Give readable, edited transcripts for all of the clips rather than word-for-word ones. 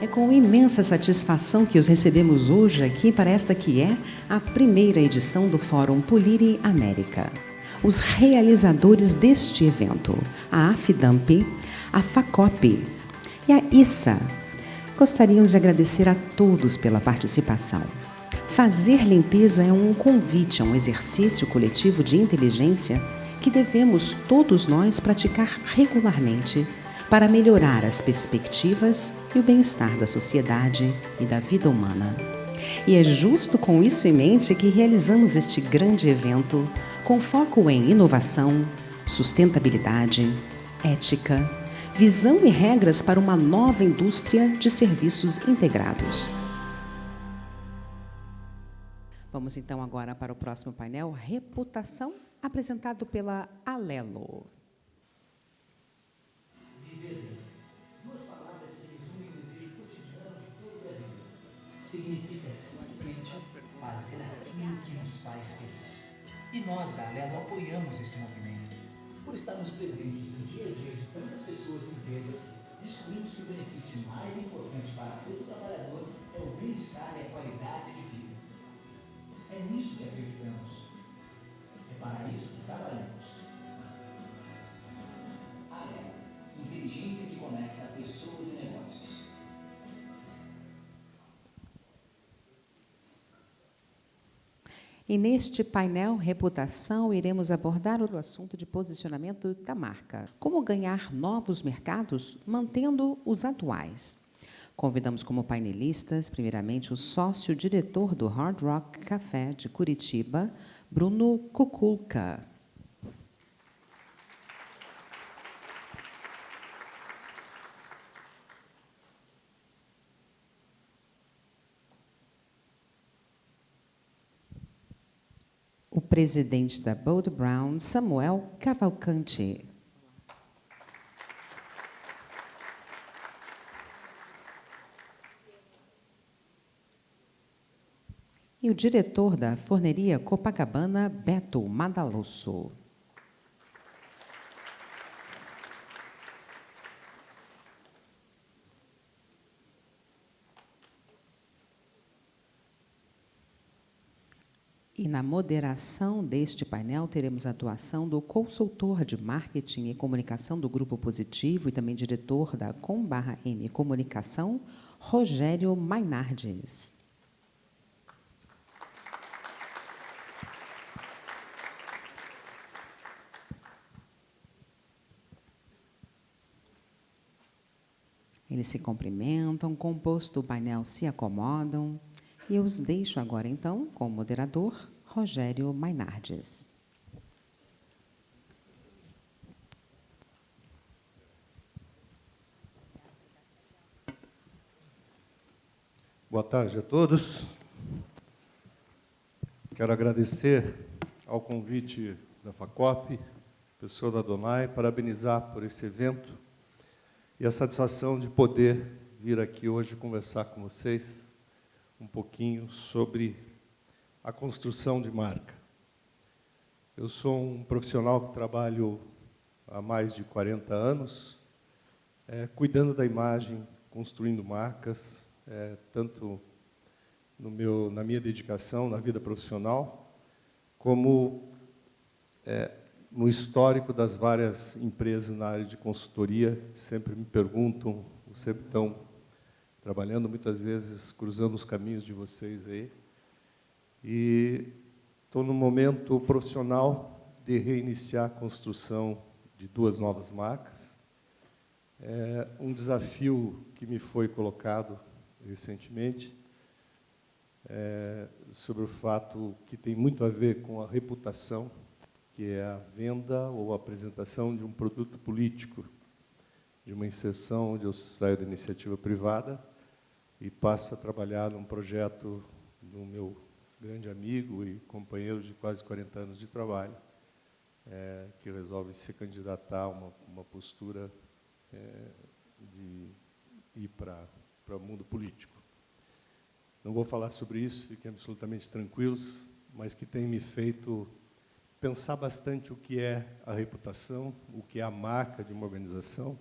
É com imensa satisfação que os recebemos hoje aqui para esta que é a primeira edição do Fórum Poliri América. Os realizadores deste evento, a AFDAMP, a FACOP e a ISA, gostariam de agradecer a todos pela participação. Fazer limpeza é um convite a um exercício coletivo de inteligência que devemos todos nós praticar regularmente para melhorar as perspectivas e o bem-estar da sociedade e da vida humana. E é justo com isso em mente que realizamos este grande evento com foco em inovação, sustentabilidade, ética, visão e regras para uma nova indústria de serviços integrados. Vamos então agora para o próximo painel, Reputação, apresentado pela Alelo. Viver bem. Duas palavras que resumem o desejo cotidiano de todo brasileiro. Significa simplesmente fazer aquilo que nos faz feliz. E nós da Alelo apoiamos esse movimento. Por estarmos presentes no dia a dia de tantas pessoas e empresas, descobrimos que o benefício mais importante para todo trabalhador é o bem-estar e a qualidade de vida. É nisso que acreditamos. É para isso que trabalhamos. Alelo, inteligência que conecta pessoas e negócios. E neste painel Reputação, iremos abordar o assunto de posicionamento da marca. Como ganhar novos mercados mantendo os atuais. Convidamos como painelistas, primeiramente, o sócio-diretor do Hard Rock Café de Curitiba, Bruno Kukulka. O presidente da Bold Brown, Samuel Cavalcante. E o diretor da Forneria Copacabana, Beto Madalosso. E na moderação deste painel teremos a atuação do consultor de marketing e comunicação do Grupo Positivo e também diretor da Com/M Comunicação, Rogério Mainardes. Eles se cumprimentam, composto o painel se acomodam, e eu os deixo agora, então, com o moderador, Rogério Mainardes. Boa tarde a todos. Quero agradecer ao convite da FACOP, pessoa da Donai, parabenizar por esse evento e a satisfação de poder vir aqui hoje conversar com vocês um pouquinho sobre a construção de marca. Eu sou um profissional que trabalho há mais de 40 anos, cuidando da imagem, construindo marcas, tanto na minha dedicação, na vida profissional, como no histórico das várias empresas na área de consultoria, que sempre me perguntam, sempre estão trabalhando, muitas vezes cruzando os caminhos de vocês aí. E estou no momento profissional de reiniciar a construção de 2 novas marcas. É um desafio que me foi colocado recentemente, sobre o fato que tem muito a ver com a reputação, que é a venda ou a apresentação de um produto político, de uma inserção onde eu saio da iniciativa privada e passo a trabalhar num projeto do meu grande amigo e companheiro de quase 40 anos de trabalho, que resolve se candidatar a uma postura de ir para o mundo político. Não vou falar sobre isso, fiquem absolutamente tranquilos, mas que tem me feito pensar bastante o que é a reputação, o que é a marca de uma organização,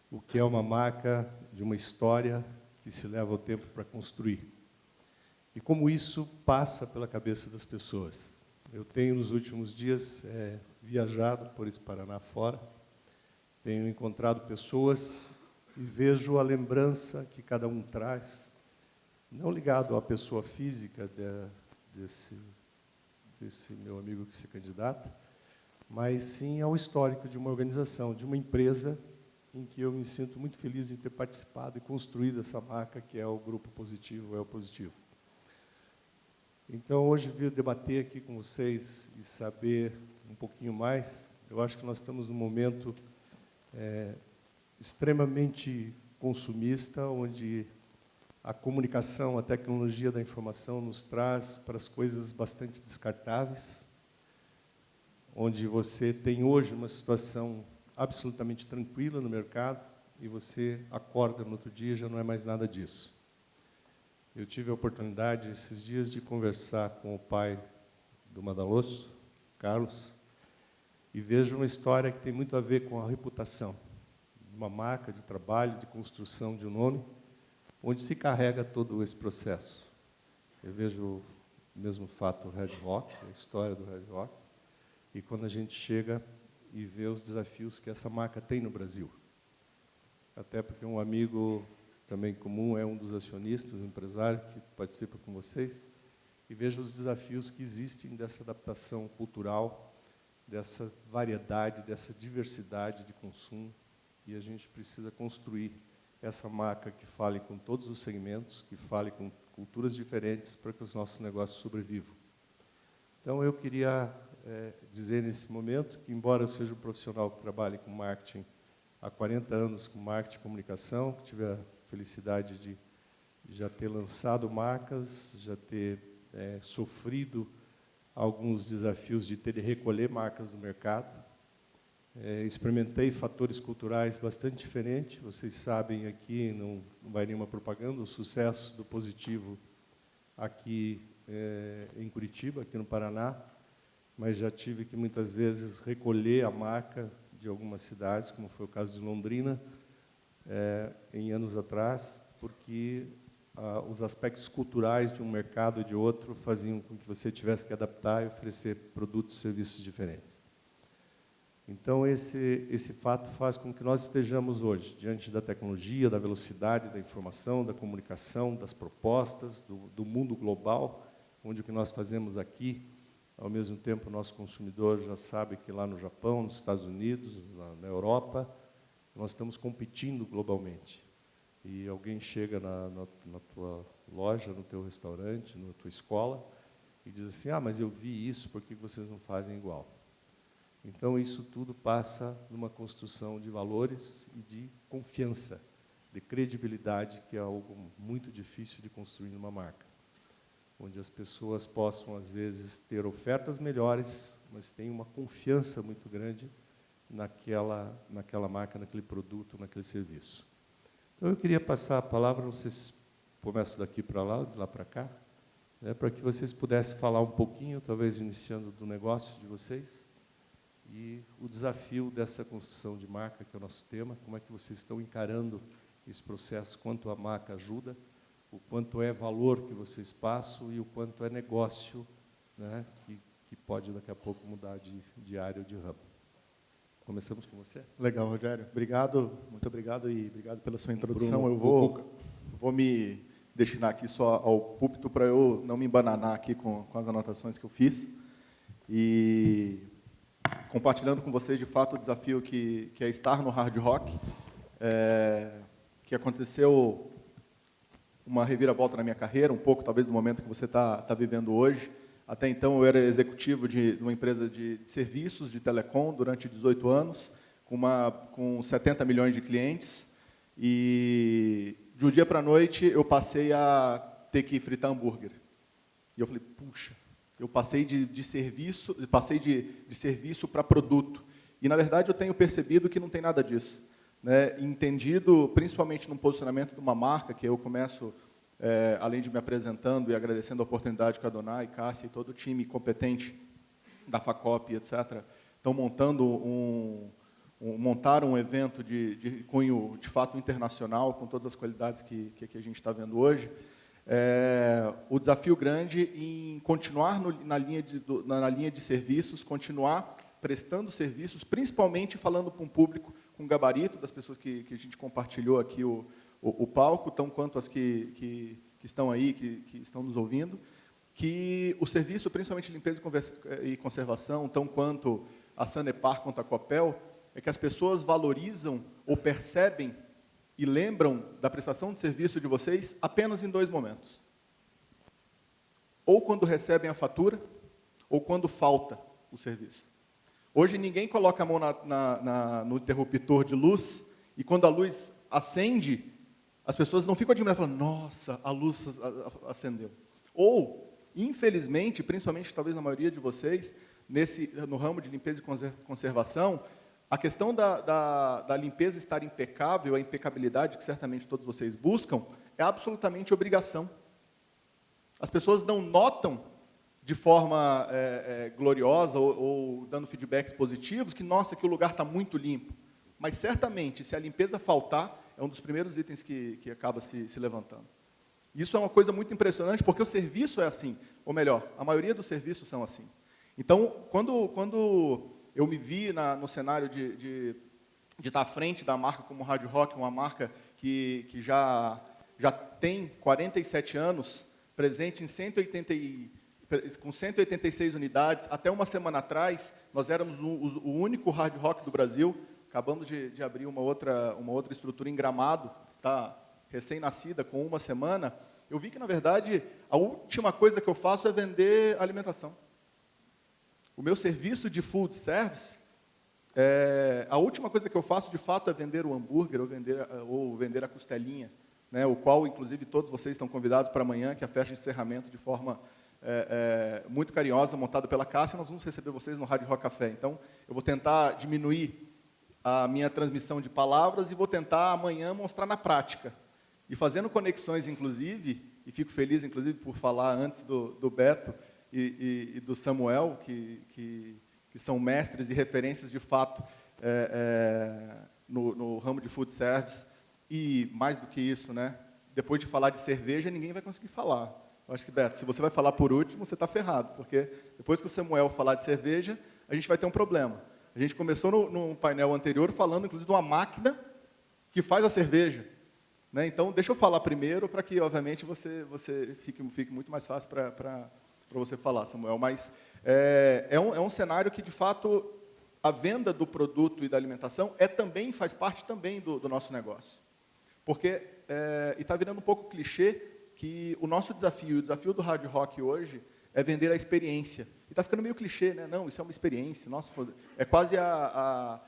o que é uma marca de uma história que se leva o tempo para construir. E como isso passa pela cabeça das pessoas. Eu tenho, nos últimos dias, viajado por esse Paraná fora, tenho encontrado pessoas e vejo a lembrança que cada um traz, não ligado à pessoa física desse meu amigo que se candidata, mas sim ao histórico de uma organização, de uma empresa em que eu me sinto muito feliz em ter participado e construído essa marca, que é o Grupo Positivo, é o Positivo. Então, hoje, vir debater aqui com vocês e saber um pouquinho mais, eu acho que nós estamos num momento extremamente consumista, onde a comunicação, a tecnologia da informação nos traz para as coisas bastante descartáveis, onde você tem hoje uma situação absolutamente tranquila no mercado e você acorda no outro dia e já não é mais nada disso. Eu tive a oportunidade, esses dias, de conversar com o pai do Madaloso, Carlos, e vejo uma história que tem muito a ver com a reputação, uma marca de trabalho, de construção de um nome, onde se carrega todo esse processo. Eu vejo o mesmo fato do Red Rock, a história do Red Rock, e quando a gente chega e vê os desafios que essa marca tem no Brasil. Até porque um amigo também comum é um dos acionistas, um empresário que participa com vocês, e vejo os desafios que existem dessa adaptação cultural, dessa variedade, dessa diversidade de consumo, e a gente precisa construir essa marca que fale com todos os segmentos, que fale com culturas diferentes, para que os nossos negócios sobrevivam. Então, eu queria dizer nesse momento que, embora eu seja um profissional que trabalhe com marketing há 40 anos, com marketing e comunicação, que tive a felicidade de já ter lançado marcas, já ter sofrido alguns desafios de ter de recolher marcas do mercado. Experimentei fatores culturais bastante diferentes. Vocês sabem aqui, não vai nenhuma propaganda, o sucesso do Positivo aqui em Curitiba, aqui no Paraná, mas já tive que muitas vezes recolher a marca de algumas cidades, como foi o caso de Londrina, em anos atrás, porque os aspectos culturais de um mercado e de outro faziam com que você tivesse que adaptar e oferecer produtos e serviços diferentes. Então, esse fato faz com que nós estejamos hoje, diante da tecnologia, da velocidade da informação, da comunicação, das propostas, do mundo global, onde o que nós fazemos aqui, ao mesmo tempo, o nosso consumidor já sabe que lá no Japão, nos Estados Unidos, na Europa, nós estamos competindo globalmente. E alguém chega na tua loja, no teu restaurante, na tua escola, e diz assim, mas eu vi isso, por que vocês não fazem igual? Então, isso tudo passa numa construção de valores e de confiança, de credibilidade, que é algo muito difícil de construir numa marca, onde as pessoas possam, às vezes, ter ofertas melhores, mas tem uma confiança muito grande naquela marca, naquele produto, naquele serviço. Então, eu queria passar a palavra, não sei se começo daqui para lá, de lá para cá, para que vocês pudessem falar um pouquinho, talvez iniciando do negócio de vocês, e o desafio dessa construção de marca, que é o nosso tema, como é que vocês estão encarando esse processo, quanto a marca ajuda, o quanto é valor que vocês passam e o quanto é negócio, que pode, daqui a pouco, mudar de área ou de ramo. Começamos com você? Legal, Rogério. Obrigado, muito obrigado e obrigado pela sua introdução. Bruno, eu vou me destinar aqui só ao púlpito para eu não me embananar aqui com as anotações que eu fiz. E compartilhando com vocês, de fato, o desafio que é estar no Hard Rock, que aconteceu uma reviravolta na minha carreira, um pouco, talvez, do momento que você está vivendo hoje. Até então, eu era executivo de uma empresa de serviços de telecom durante 18 anos, com 70 milhões de clientes. E, de um dia para a noite, eu passei a ter que fritar hambúrguer. E eu falei, puxa, eu passei de serviço para produto. E, na verdade, eu tenho percebido que não tem nada disso. Entendido, principalmente no posicionamento de uma marca, que eu começo, além de me apresentando e agradecendo a oportunidade que a Donai, Cássia e todo o time competente da FACOP, etc., estão montando montar um evento de cunho, de fato, internacional, com todas as qualidades que a gente está vendo hoje. O desafio grande em continuar na linha de serviços, continuar prestando serviços, principalmente falando para um público com gabarito, das pessoas que a gente compartilhou aqui o palco, tão quanto as que estão aí, que estão nos ouvindo, que o serviço, principalmente limpeza e conservação, tão quanto a Sanepar quanto a Copel, é que as pessoas valorizam ou percebem e lembram da prestação de serviço de vocês apenas em 2 momentos. Ou quando recebem a fatura, ou quando falta o serviço. Hoje ninguém coloca a mão no interruptor de luz, e quando a luz acende, as pessoas não ficam admirando, falando, nossa, a luz acendeu. Ou, infelizmente, principalmente talvez na maioria de vocês, no ramo de limpeza e conservação, a questão da limpeza estar impecável, a impecabilidade que certamente todos vocês buscam, é absolutamente obrigação. As pessoas não notam de forma gloriosa ou dando feedbacks positivos que, nossa, que o lugar está muito limpo. Mas, certamente, se a limpeza faltar, é um dos primeiros itens que acaba se levantando. Isso é uma coisa muito impressionante, porque o serviço é assim. Ou melhor, a maioria dos serviços são assim. Então, quando eu me vi no cenário de estar à frente da marca como Rádio Rock, uma marca que já tem 47 anos, presente com 186 unidades. Até uma semana atrás, nós éramos o único Hard Rock do Brasil. Acabamos de abrir uma outra estrutura em Gramado, tá recém-nascida, com uma semana. Eu vi que, na verdade, a última coisa que eu faço é vender alimentação. O meu serviço de food service, a última coisa que eu faço, de fato, é vender o hambúrguer ou vender a costelinha, né, o qual, inclusive, todos vocês estão convidados para amanhã, que é a festa de encerramento, de forma muito carinhosa, montada pela Cássia. Nós vamos receber vocês no Rádio Rock Café. Então, eu vou tentar diminuir a minha transmissão de palavras e vou tentar, amanhã, mostrar na prática. E fazendo conexões, inclusive, e fico feliz, inclusive, por falar antes do Beto e do Samuel, que são mestres e referências, de fato, no ramo de food service. E, mais do que isso, né, depois de falar de cerveja, ninguém vai conseguir falar. Eu acho que, Beto, se você vai falar por último, você está ferrado, porque depois que o Samuel falar de cerveja, a gente vai ter um problema. A gente começou no painel anterior falando, inclusive, de uma máquina que faz a cerveja. Né? Então, deixa eu falar primeiro, para que, obviamente, você fique muito mais fácil para você falar, Samuel. Mas é um cenário que, de fato, a venda do produto e da alimentação também faz parte também do nosso negócio. Porque, e está virando um pouco clichê, que o nosso desafio, o desafio do Hard Rock hoje, é vender a experiência. E está ficando meio clichê, né? Não, isso é uma experiência. Nossa, é quase a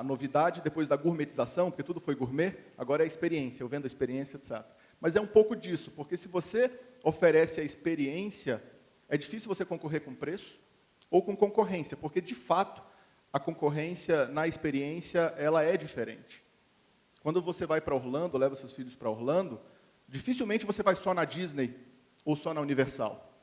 novidade depois da gourmetização, porque tudo foi gourmet, agora é a experiência, eu vendo a experiência, etc. Mas é um pouco disso, porque se você oferece a experiência, é difícil você concorrer com preço ou com concorrência, porque, de fato, a concorrência na experiência, ela é diferente. Quando você vai para Orlando, leva seus filhos para Orlando, dificilmente você vai só na Disney ou só na Universal.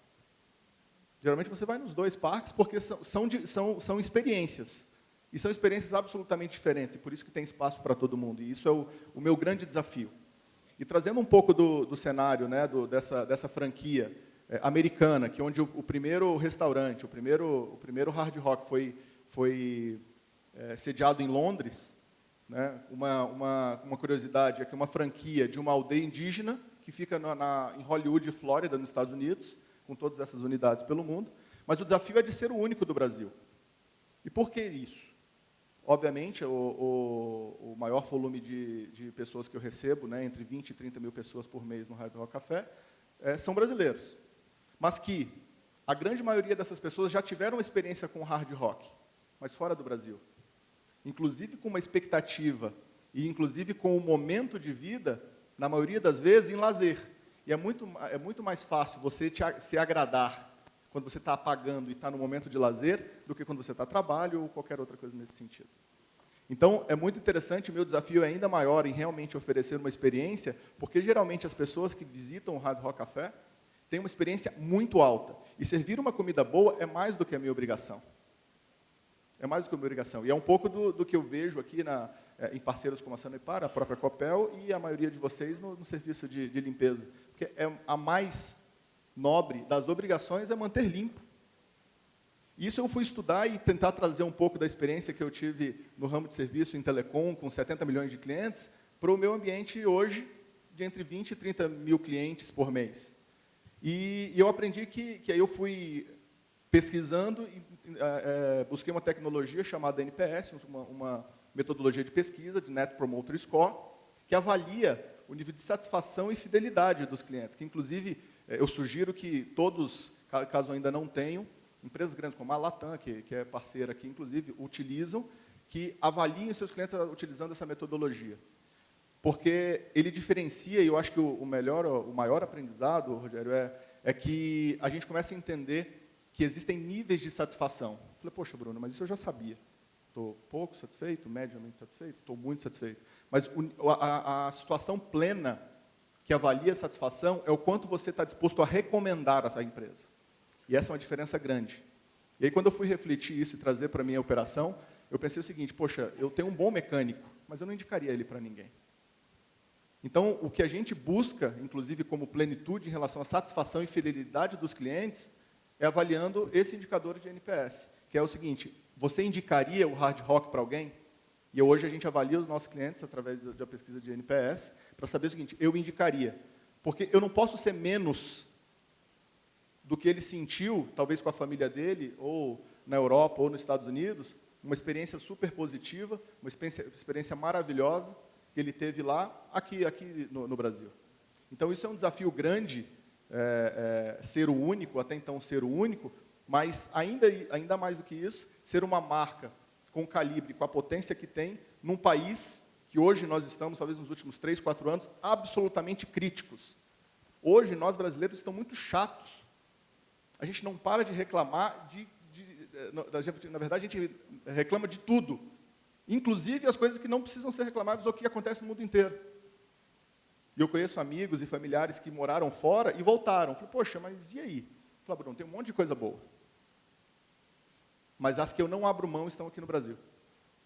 Geralmente você vai nos 2 parques, porque são experiências. E são experiências absolutamente diferentes, e por isso que tem espaço para todo mundo. E isso é o meu grande desafio. E trazendo um pouco do cenário, né, dessa franquia americana, que onde o primeiro restaurante, o primeiro Hard Rock foi sediado em Londres, né, uma curiosidade é que uma franquia de uma aldeia indígena, que fica em Hollywood, Flórida, nos Estados Unidos, com todas essas unidades pelo mundo, mas o desafio é de ser o único do Brasil. E por que isso? Obviamente, o maior volume de pessoas que eu recebo, né, entre 20 e 30 mil pessoas por mês no Hard Rock Café, são brasileiros. Mas que a grande maioria dessas pessoas já tiveram experiência com hard rock, mas fora do Brasil. Inclusive com uma expectativa e inclusive com um momento de vida, na maioria das vezes, em lazer. E é muito mais fácil você se agradar quando você está apagando e está no momento de lazer, do que quando você está a trabalho ou qualquer outra coisa nesse sentido. Então, é muito interessante, o meu desafio é ainda maior em realmente oferecer uma experiência, porque geralmente as pessoas que visitam o Hard Rock Café têm uma experiência muito alta. E servir uma comida boa é mais do que a minha obrigação. É mais do que uma obrigação. E é um pouco do que eu vejo aqui em parceiros como a Sanepar, a própria Copel e a maioria de vocês no serviço de limpeza. Porque a mais nobre das obrigações é manter limpo. Isso eu fui estudar e tentar trazer um pouco da experiência que eu tive no ramo de serviço em telecom, com 70 milhões de clientes, para o meu ambiente hoje, de entre 20 e 30 mil clientes por mês. E eu aprendi que aí eu fui pesquisando e busquei uma tecnologia chamada NPS, uma metodologia de pesquisa, de Net Promoter Score, que avalia o nível de satisfação e fidelidade dos clientes, que, inclusive, eu sugiro que todos, caso ainda não tenham, empresas grandes como a Latam, que é parceira aqui, inclusive, utilizam, que avaliem seus clientes utilizando essa metodologia. Porque ele diferencia, e eu acho que o maior aprendizado, Rogério, é que a gente começa a entender que existem níveis de satisfação. Eu falei, poxa, Bruno, mas isso eu já sabia. Estou pouco satisfeito, mediamente satisfeito, estou muito satisfeito. Mas a situação plena que avalia a satisfação é o quanto você está disposto a recomendar essa empresa. E essa é uma diferença grande. E aí, quando eu fui refletir isso e trazer para a minha operação, eu pensei o seguinte, poxa, eu tenho um bom mecânico, mas eu não indicaria ele para ninguém. Então, o que a gente busca, inclusive como plenitude em relação à satisfação e fidelidade dos clientes, é avaliando esse indicador de NPS, que é o seguinte, você indicaria o Hard Rock para alguém? E hoje a gente avalia os nossos clientes através da pesquisa de NPS, para saber o seguinte, eu indicaria, porque eu não posso ser menos do que ele sentiu, talvez com a família dele, ou na Europa, ou nos Estados Unidos, uma experiência super positiva, uma experiência maravilhosa, que ele teve lá, aqui no Brasil. Então, isso é um desafio grande, ser o único, até então ser o único, mas ainda mais do que isso, ser uma marca com o calibre, com a potência que tem, num país que hoje nós estamos, talvez nos últimos 3, 4 anos, absolutamente críticos. Hoje, nós brasileiros estamos muito chatos. A gente não para de reclamar, na verdade, a gente reclama de tudo, inclusive as coisas que não precisam ser reclamadas ou que acontecem no mundo inteiro. E eu conheço amigos e familiares que moraram fora e voltaram. Falei, poxa, mas e aí? Falei, Bruno, tem um monte de coisa boa. Mas as que eu não abro mão estão aqui no Brasil.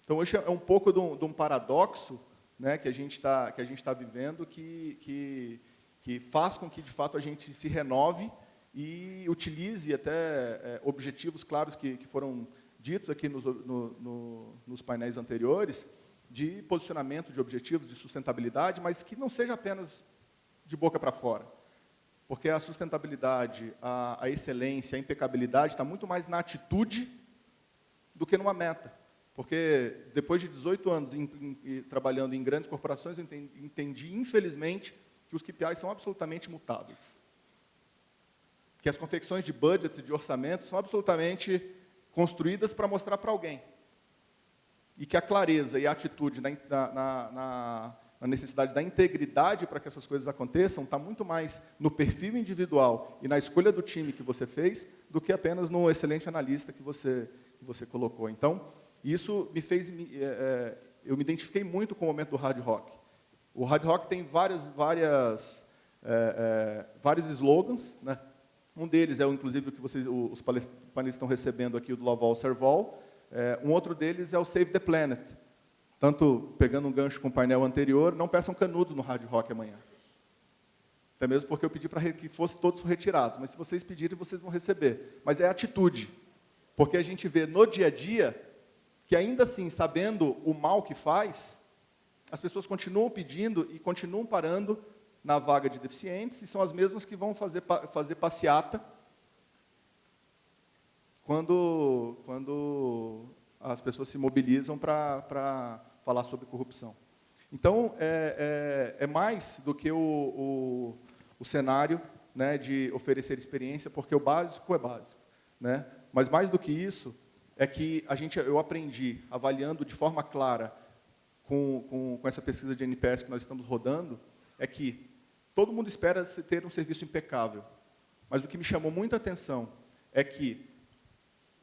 Então, hoje é um pouco de um paradoxo, né, que a gente está vivendo, que faz com que, de fato, a gente se renove e utilize até objetivos claros que foram ditos aqui nos painéis anteriores, de posicionamento de objetivos, de sustentabilidade, mas que não seja apenas de boca para fora. Porque a sustentabilidade, a excelência, a impecabilidade está muito mais na atitude do que numa meta. Porque depois de 18 anos trabalhando em grandes corporações, eu entendi, infelizmente, que os KPIs são absolutamente mutáveis. Que as confecções de budget, de orçamento, são absolutamente construídas para mostrar para alguém. E que a clareza e a atitude na necessidade da integridade para que essas coisas aconteçam está muito mais no perfil individual e na escolha do time que você fez do que apenas no excelente analista que você colocou. Então, isso me fez... eu me identifiquei muito com o momento do Hard Rock. O Hard Rock tem vários slogans, né? Um deles é, inclusive, o que os painéis estão recebendo aqui, o do Laval Serval. Um outro deles é o Save the Planet. Tanto, pegando um gancho com o painel anterior, não peçam canudos no Hard Rock amanhã. Até mesmo porque eu pedi para que fossem todos retirados. Mas se vocês pedirem, vocês vão receber. Mas é atitude. Porque a gente vê no dia a dia que, ainda assim, sabendo o mal que faz, as pessoas continuam pedindo e continuam parando na vaga de deficientes, e são as mesmas que vão fazer passeata quando as pessoas se mobilizam para falar sobre corrupção. Então, é mais do que o cenário, né, de oferecer experiência, porque o básico é básico, né? Mas mais do que isso, é que eu aprendi, avaliando de forma clara, com essa pesquisa de NPS que nós estamos rodando, é que todo mundo espera ter um serviço impecável. Mas o que me chamou muita atenção é que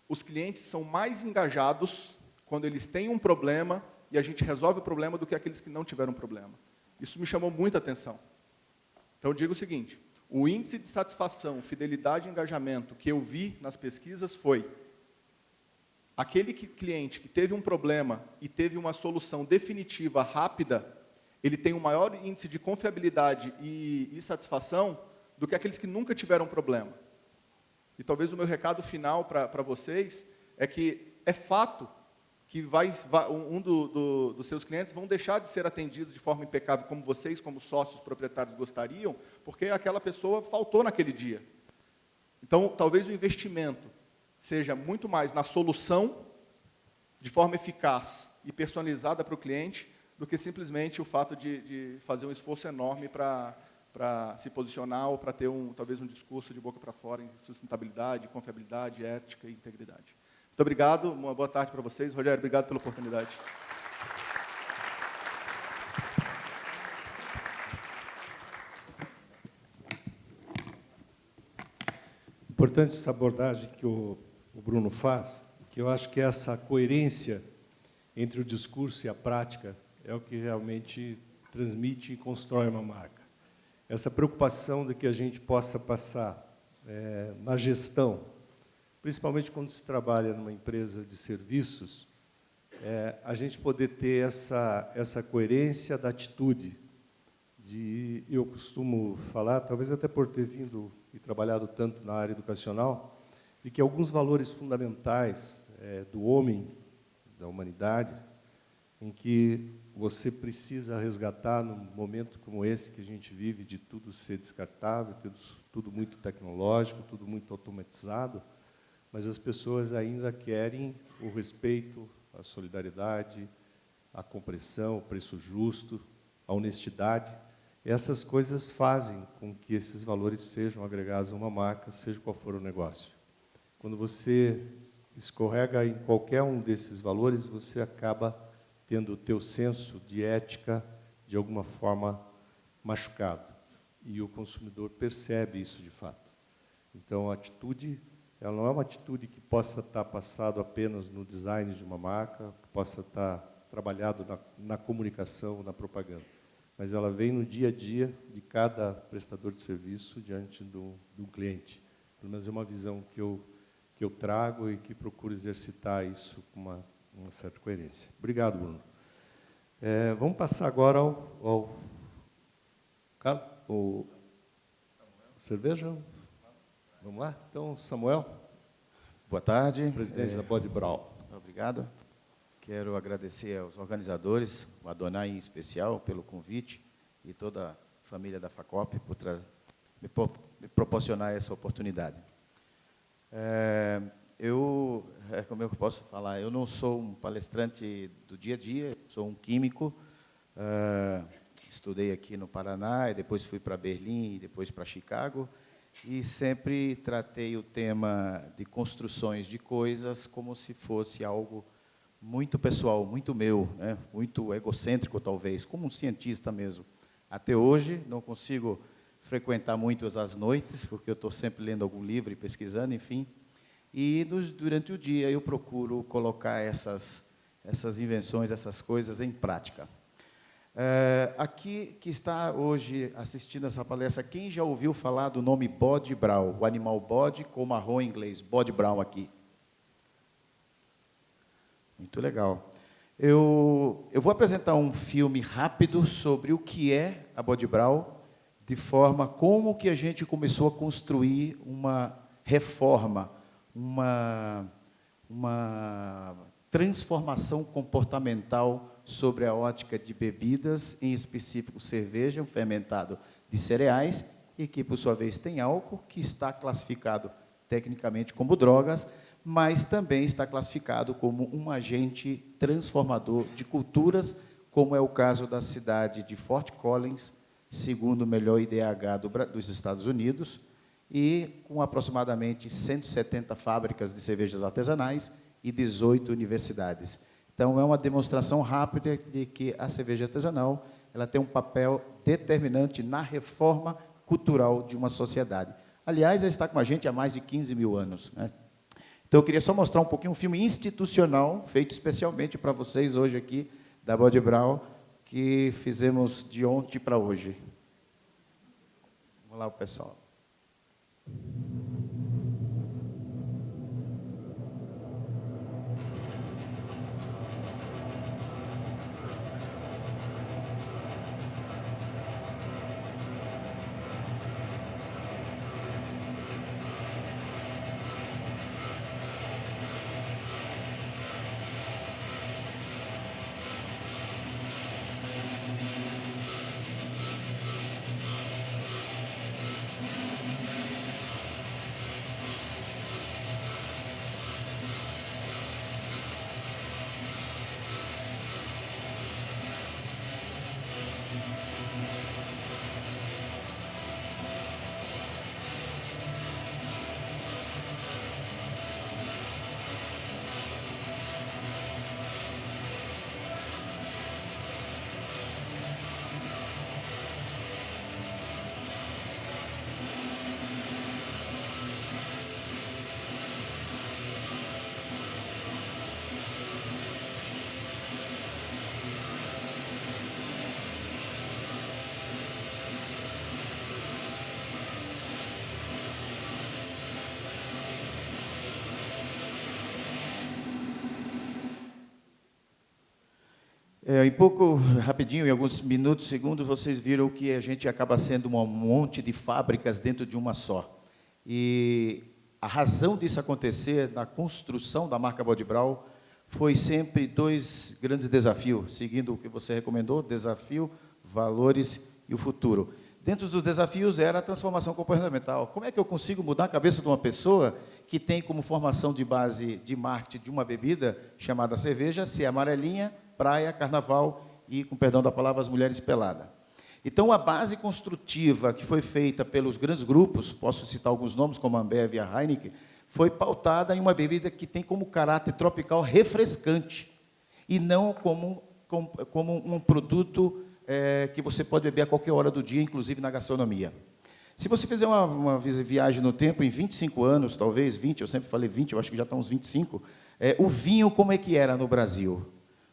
os clientes são mais engajados quando eles têm um problema e a gente resolve o problema do que aqueles que não tiveram problema. Isso me chamou muita atenção. Então, eu digo o seguinte, o índice de satisfação, fidelidade e engajamento que eu vi nas pesquisas foi aquele cliente que teve um problema e teve uma solução definitiva, rápida, ele tem um maior índice de confiabilidade e satisfação do que aqueles que nunca tiveram problema. E talvez o meu recado final para vocês é que é fato que dos seus clientes vão deixar de ser atendidos de forma impecável, como vocês, como sócios proprietários, gostariam, porque aquela pessoa faltou naquele dia. Então, talvez o investimento seja muito mais na solução, de forma eficaz e personalizada para o cliente, do que simplesmente o fato de fazer um esforço enorme para se posicionar ou para ter talvez um discurso de boca para fora em sustentabilidade, confiabilidade, ética e integridade. Muito obrigado, uma boa tarde para vocês. Rogério, obrigado pela oportunidade. Importante essa abordagem que o Bruno faz, que eu acho que essa coerência entre o discurso e a prática é o que realmente transmite e constrói uma marca. Essa preocupação de que a gente possa passar na gestão, principalmente quando se trabalha numa empresa de serviços, a gente poder ter essa coerência da atitude. Eu costumo falar, talvez até por ter vindo e trabalhado tanto na área educacional, de que alguns valores fundamentais do homem, da humanidade, em que você precisa resgatar num momento como esse que a gente vive, de tudo ser descartável, tudo muito tecnológico, tudo muito automatizado, mas as pessoas ainda querem o respeito, a solidariedade, a compreensão, o preço justo, a honestidade. Essas coisas fazem com que esses valores sejam agregados a uma marca, seja qual for o negócio. Quando você escorrega em qualquer um desses valores, você acaba tendo o teu senso de ética, de alguma forma, machucado. E o consumidor percebe isso de fato. Então, a atitude, ela não é uma atitude que possa estar passado apenas no design de uma marca, que possa estar trabalhado na comunicação, na propaganda, mas ela vem no dia a dia de cada prestador de serviço diante do cliente. Pelo menos é uma visão que eu trago e que procuro exercitar isso com uma certa coerência. Obrigado, Bruno. Vamos passar agora ao cerveja? Vamos lá? Então, Samuel. Boa tarde. Presidente da Bode Brau. Obrigado. Quero agradecer aos organizadores, o Adonai em especial, pelo convite, e toda a família da FACOP por me proporcionar essa oportunidade. Como eu posso falar, eu não sou um palestrante do dia a dia, sou um químico, estudei aqui no Paraná, e depois fui para Berlim, e depois para Chicago, e sempre tratei o tema de construções de coisas como se fosse algo muito pessoal, muito meu, né? Muito egocêntrico, talvez, como um cientista mesmo. Até hoje, não consigo frequentar muito as noites, porque eu estou sempre lendo algum livro e pesquisando, enfim. E durante o dia eu procuro colocar essas invenções, essas coisas em prática. Aqui que está hoje assistindo essa palestra, quem já ouviu falar do nome bode brau? O animal bode com marrom em inglês, bode brau aqui. Muito legal. Eu vou apresentar um filme rápido sobre o que é a Bode Brau, de forma como que a gente começou a construir uma reforma, uma transformação comportamental sobre a ótica de bebidas, em específico cerveja, um fermentado de cereais, e que, por sua vez, tem álcool, que está classificado tecnicamente como drogas, mas também está classificado como um agente transformador de culturas, como é o caso da cidade de Fort Collins, segundo o melhor IDH dos Estados Unidos, e com aproximadamente 170 fábricas de cervejas artesanais e 18 universidades. Então, é uma demonstração rápida de que a cerveja artesanal ela tem um papel determinante na reforma cultural de uma sociedade. Aliás, ela está com a gente há mais de 15 mil anos, né? Então, eu queria só mostrar um pouquinho um filme institucional, feito especialmente para vocês hoje aqui, da Bode Brau, que fizemos de ontem para hoje. Vamos lá, pessoal. Em pouco, rapidinho, em alguns minutos, segundos, vocês viram que a gente acaba sendo um monte de fábricas dentro de uma só. E a razão disso acontecer na construção da marca Bode Brau foi sempre dois grandes desafios, seguindo o que você recomendou, desafio, valores e o futuro. Dentro dos desafios era a transformação comportamental. Como é que eu consigo mudar a cabeça de uma pessoa que tem como formação de base de marketing de uma bebida chamada cerveja, ser amarelinha, praia, carnaval e, com perdão da palavra, as mulheres peladas. Então, a base construtiva que foi feita pelos grandes grupos, posso citar alguns nomes, como a Ambev e a Heineken, foi pautada em uma bebida que tem como caráter tropical refrescante, e não como um produto que você pode beber a qualquer hora do dia, inclusive na gastronomia. Se você fizer uma viagem no tempo, em 25 anos, talvez 20, eu sempre falei 20, eu acho que já está uns 25, o vinho, como é que era no Brasil?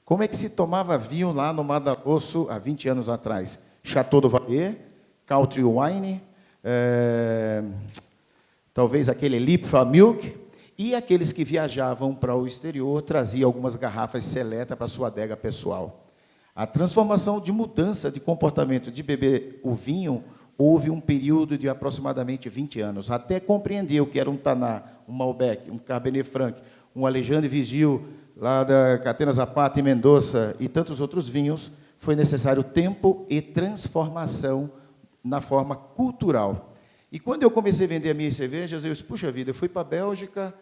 Como é que se tomava vinho lá no Mato Grosso há 20 anos atrás? Chateau do Valais, Country Wine, talvez aquele Lipfa Milk, e aqueles que viajavam para o exterior traziam algumas garrafas seletas para sua adega pessoal. A transformação de mudança de comportamento de beber o vinho houve um período de aproximadamente 20 anos, até compreender o que era um Taná, um Malbec, um Cabernet Franc, um Alexandre Vigil, lá da Catena Zapata e Mendoza, e tantos outros vinhos, foi necessário tempo e transformação na forma cultural. E quando eu comecei a vender as minhas cervejas, eu disse, puxa vida, eu fui para a Bélgica,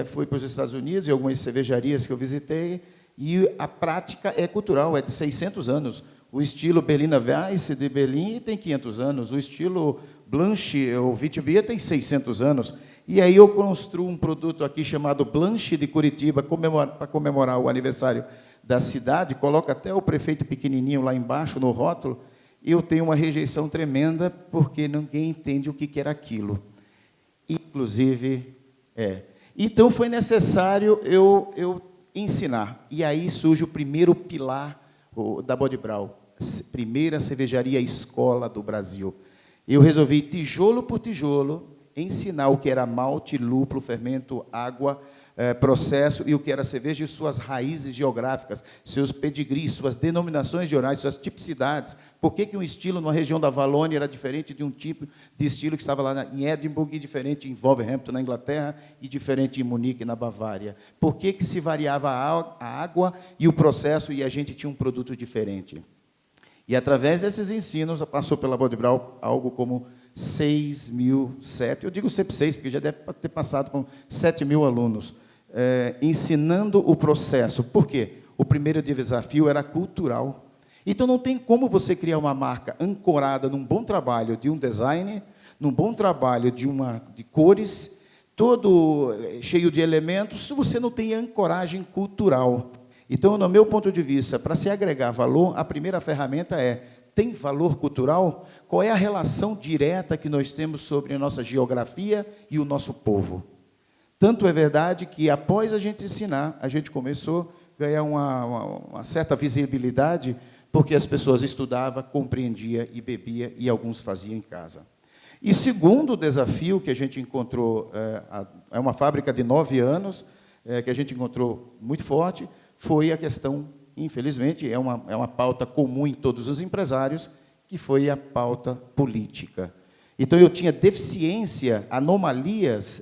fui para os Estados Unidos, e algumas cervejarias que eu visitei, e a prática é cultural, é de 600 anos. O estilo Berliner Weisse de Berlim tem 500 anos, o estilo Blanche, ou Witbier, tem 600 anos. E aí eu construo um produto aqui chamado Blanche de Curitiba, para comemorar o aniversário da cidade, coloco até o prefeito pequenininho lá embaixo no rótulo, e eu tenho uma rejeição tremenda, porque ninguém entende o que era aquilo. Inclusive, Então, foi necessário eu ensinar. E aí surge o primeiro pilar da Bode Brau, primeira cervejaria escola do Brasil. Eu resolvi, tijolo por tijolo, ensinar o que era malte, lúpulo, fermento, água, processo, e o que era cerveja e suas raízes geográficas, seus pedigrees, suas denominações gerais, suas tipicidades. Por que um estilo numa região da Valônia era diferente de um tipo de estilo que estava lá em Edimburgo, e diferente em Wolverhampton, na Inglaterra, e diferente em Munique, na Bavária? Por que se variava a água e o processo, e a gente tinha um produto diferente? E, através desses ensinos, passou pela Bode Brau algo como 7, eu digo sempre 6, porque já deve ter passado com 7 mil alunos, ensinando o processo. Por quê? O primeiro desafio era cultural. Então, não tem como você criar uma marca ancorada num bom trabalho de um design, num bom trabalho de cores, todo cheio de elementos, se você não tem ancoragem cultural. Então, no meu ponto de vista, para se agregar valor, a primeira ferramenta tem valor cultural? Qual é a relação direta que nós temos sobre a nossa geografia e o nosso povo? Tanto é verdade que, após a gente ensinar, a gente começou a ganhar uma certa visibilidade, porque as pessoas estudavam, compreendiam e bebiam, e alguns faziam em casa. E segundo desafio que a gente encontrou, é uma fábrica de 9 anos, que a gente encontrou muito forte, foi a questão, infelizmente, é uma pauta comum em todos os empresários, que foi a pauta política. Então, eu tinha deficiência, anomalias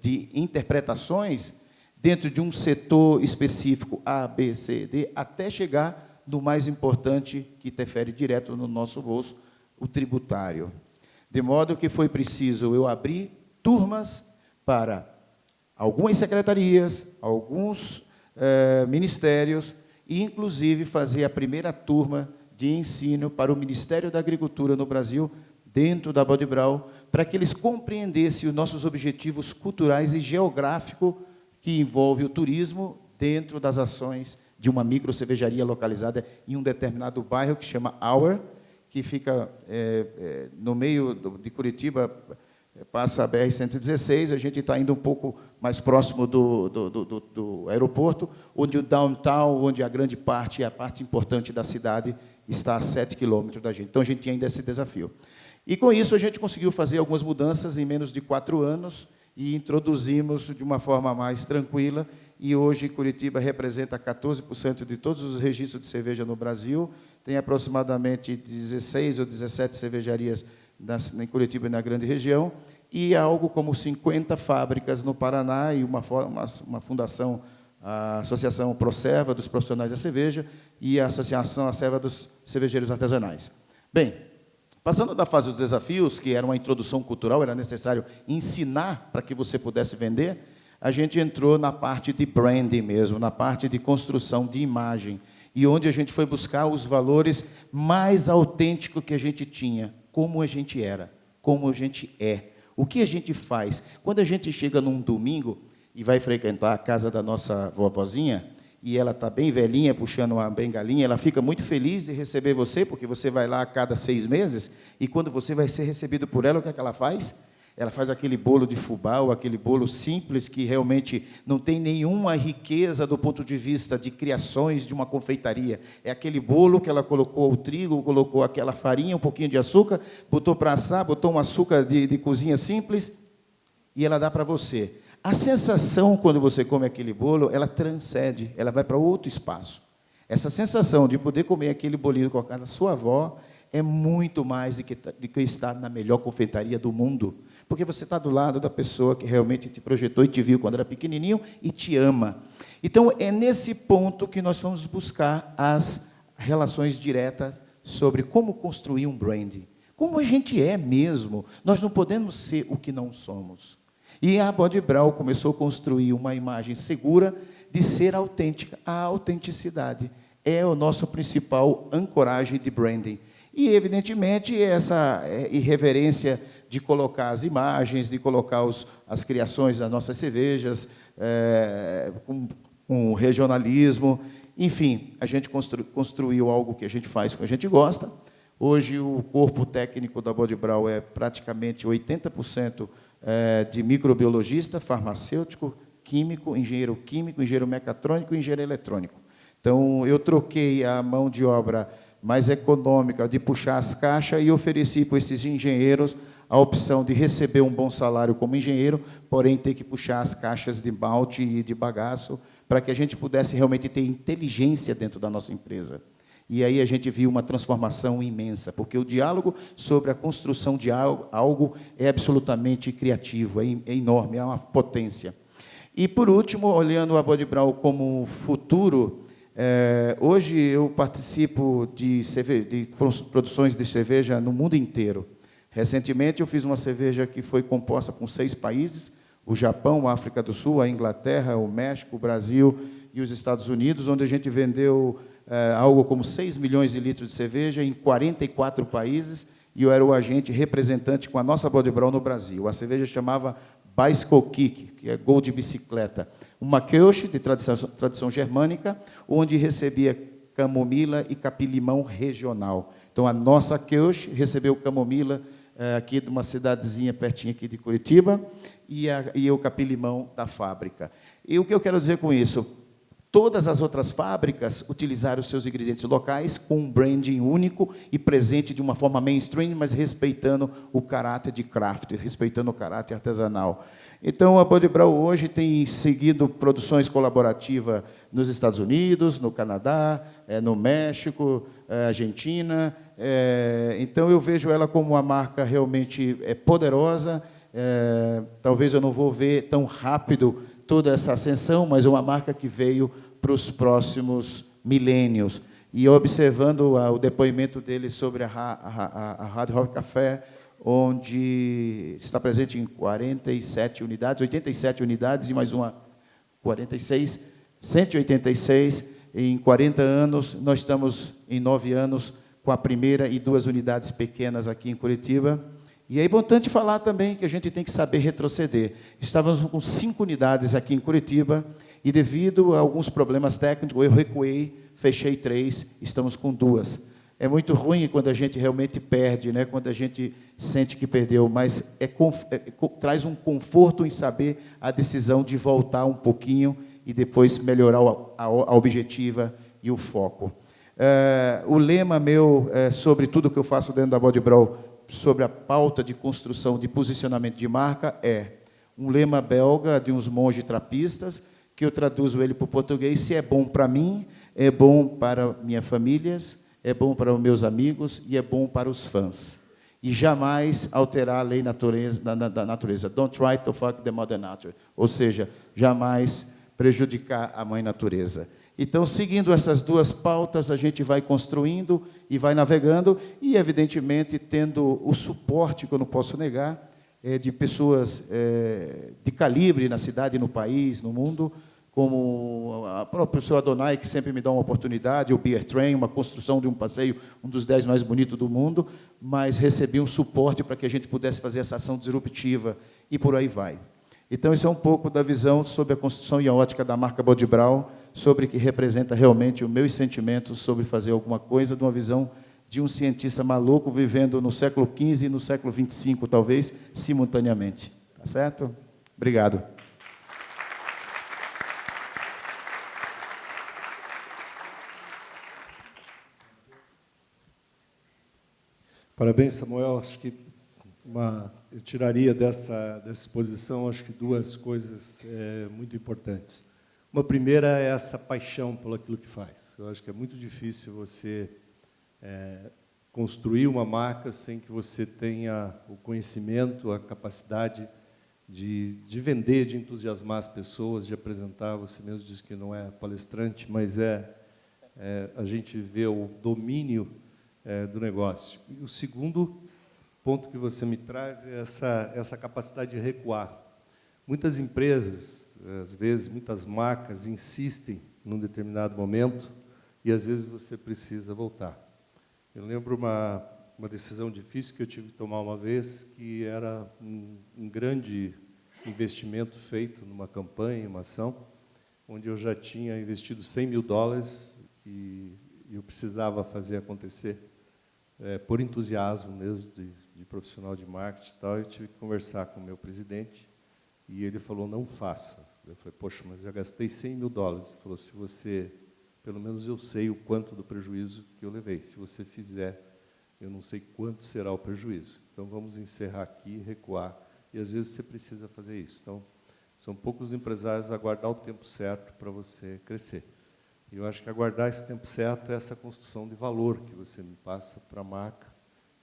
de interpretações dentro de um setor específico, A, B, C, D, até chegar no mais importante, que interfere direto no nosso bolso, o tributário. De modo que foi preciso eu abrir turmas para algumas secretarias, alguns ministérios, e, inclusive, fazer a primeira turma de ensino para o Ministério da Agricultura no Brasil, dentro da Bode Brau, para que eles compreendessem os nossos objetivos culturais e geográficos que envolve o turismo dentro das ações de uma micro-cervejaria localizada em um determinado bairro que chama Auer, que fica no meio de Curitiba, passa a BR-116, a gente está indo um pouco mais próximo do aeroporto, onde o downtown, onde a grande parte, a parte importante da cidade, está a 7 quilômetros da gente. Então, a gente tinha ainda esse desafio. E, com isso, a gente conseguiu fazer algumas mudanças em menos de 4 anos, e introduzimos de uma forma mais tranquila, e hoje Curitiba representa 14% de todos os registros de cerveja no Brasil, tem aproximadamente 16 ou 17 cervejarias em Curitiba e na grande região, e algo como 50 fábricas no Paraná e uma fundação, a Associação Procerva, dos profissionais da cerveja, e a Associação Acerva dos cervejeiros artesanais. Bem, passando da fase dos desafios, que era uma introdução cultural, era necessário ensinar para que você pudesse vender, a gente entrou na parte de branding mesmo, na parte de construção de imagem, e onde a gente foi buscar os valores mais autênticos que a gente tinha, como a gente era, como a gente é, o que a gente faz. Quando a gente chega num domingo e vai frequentar a casa da nossa vovozinha, e ela está bem velhinha, puxando uma bengalinha, ela fica muito feliz de receber você, porque você vai lá a cada 6 meses, e quando você vai ser recebido por ela, o que é que ela faz? Ela faz aquele bolo de fubá, ou aquele bolo simples, que realmente não tem nenhuma riqueza do ponto de vista de criações de uma confeitaria. É aquele bolo que ela colocou o trigo, colocou aquela farinha, um pouquinho de açúcar, botou para assar, botou um açúcar de cozinha simples, e ela dá para você. A sensação, quando você come aquele bolo, ela transcende, ela vai para outro espaço. Essa sensação de poder comer aquele bolinho com a sua avó é muito mais do que estar na melhor confeitaria do mundo. Porque você está do lado da pessoa que realmente te projetou e te viu quando era pequenininho e te ama. Então, é nesse ponto que nós vamos buscar as relações diretas sobre como construir um branding. Como a gente é mesmo. Nós não podemos ser o que não somos. E a Bode Brau começou a construir uma imagem segura de ser autêntica. A autenticidade é o nosso principal ancoragem de branding. E, evidentemente, essa irreverência de colocar as imagens, de colocar as criações das nossas cervejas, com regionalismo. Enfim, a gente construiu algo que a gente faz, que a gente gosta. Hoje, o corpo técnico da Bode Brau é praticamente 80% de microbiologista, farmacêutico, químico, engenheiro mecatrônico e engenheiro eletrônico. Então, eu troquei a mão de obra mais econômica de puxar as caixas e ofereci para esses engenheiros a opção de receber um bom salário como engenheiro, porém ter que puxar as caixas de malte e de bagaço para que a gente pudesse realmente ter inteligência dentro da nossa empresa. E aí a gente viu uma transformação imensa, porque o diálogo sobre a construção de algo é absolutamente criativo, é enorme, é uma potência. E, por último, olhando a Bode Brau como futuro, hoje eu participo de produções de cerveja no mundo inteiro. Recentemente eu fiz uma cerveja que foi composta com 6 países, o Japão, a África do Sul, a Inglaterra, o México, o Brasil e os Estados Unidos, onde a gente vendeu algo como 6 milhões de litros de cerveja em 44 países, e eu era o agente representante com a nossa Bode Brau no Brasil. A cerveja chamava Bicycle Kick, que é gol de bicicleta. Uma Kölsch de tradição germânica, onde recebia camomila e capim-limão regional. Então, a nossa Kölsch recebeu camomila aqui de uma cidadezinha pertinho aqui de Curitiba, e o capim-limão da fábrica. E o que eu quero dizer com isso? Todas as outras fábricas utilizaram os seus ingredientes locais com um branding único e presente de uma forma mainstream, mas respeitando o caráter de craft, respeitando o caráter artesanal. Então, a Bode Brau hoje tem seguido produções colaborativas nos Estados Unidos, no Canadá, no México, Argentina. Então, eu vejo ela como uma marca realmente poderosa. Talvez eu não vou ver tão rápido toda essa ascensão, mas é uma marca que veio para os próximos milênios. E observando o depoimento dele sobre a Hard Rock Café, onde está presente em 47 unidades, 87 unidades e mais uma 46, 186. Em 40 anos, nós estamos em 9 anos com a primeira e 2 unidades pequenas aqui em Curitiba. E é importante falar também que a gente tem que saber retroceder. Estávamos com 5 unidades aqui em Curitiba e, devido a alguns problemas técnicos, eu recuei, fechei 3, estamos com 2. É muito ruim quando a gente realmente perde, né? Quando a gente sente que perdeu, mas traz um conforto em saber a decisão de voltar um pouquinho e depois melhorar a objetiva e o foco. O lema meu sobre tudo que eu faço dentro da Bode Brau, sobre a pauta de construção de posicionamento de marca, é um lema belga de uns monges trapistas, que eu traduzo ele para o português: se é bom para mim, é bom para minhas famílias, é bom para os meus amigos e é bom para os fãs. E jamais alterar a lei da natureza. Don't try to fuck the mother nature. Ou seja, jamais prejudicar a mãe natureza. Então, seguindo essas duas pautas, a gente vai construindo e vai navegando e, evidentemente, tendo o suporte, que eu não posso negar, de pessoas de calibre na cidade, no país, no mundo, como o professor Adonai, que sempre me dá uma oportunidade, o Beer Train, uma construção de um passeio, um dos 10 mais bonitos do mundo, mas recebi um suporte para que a gente pudesse fazer essa ação disruptiva, e por aí vai. Então, isso é um pouco da visão sobre a construção e a ótica da marca Bode Brau, sobre o que representa realmente os meus sentimentos sobre fazer alguma coisa, de uma visão de um cientista maluco vivendo no século XV e no século XXV, talvez, simultaneamente. Tá certo? Obrigado. Parabéns, Samuel. Acho que eu tiraria dessa exposição, acho que duas coisas muito importantes. Uma primeira é essa paixão por aquilo que faz. Eu acho que é muito difícil você construir uma marca sem que você tenha o conhecimento, a capacidade de vender, de entusiasmar as pessoas, de apresentar. Você mesmo disse que não é palestrante, mas a gente vê o domínio do negócio. E o segundo ponto que você me traz é essa capacidade de recuar. Muitas empresas, às vezes, muitas marcas insistem num determinado momento e, às vezes, você precisa voltar. Eu lembro uma decisão difícil que eu tive que tomar uma vez, que era um grande investimento feito numa campanha, uma ação, onde eu já tinha investido $100 mil e eu precisava fazer acontecer. Por entusiasmo mesmo, de profissional de marketing e tal, eu tive que conversar com o meu presidente, e ele falou: não faça. Eu falei: poxa, mas já gastei $100 mil. Ele falou: se você, pelo menos eu sei o quanto do prejuízo que eu levei, se você fizer, eu não sei quanto será o prejuízo. Então, vamos encerrar aqui, recuar, e às vezes você precisa fazer isso. Então, são poucos empresários a aguardar o tempo certo para você crescer. E eu acho que aguardar esse tempo certo é essa construção de valor que você me passa para a marca,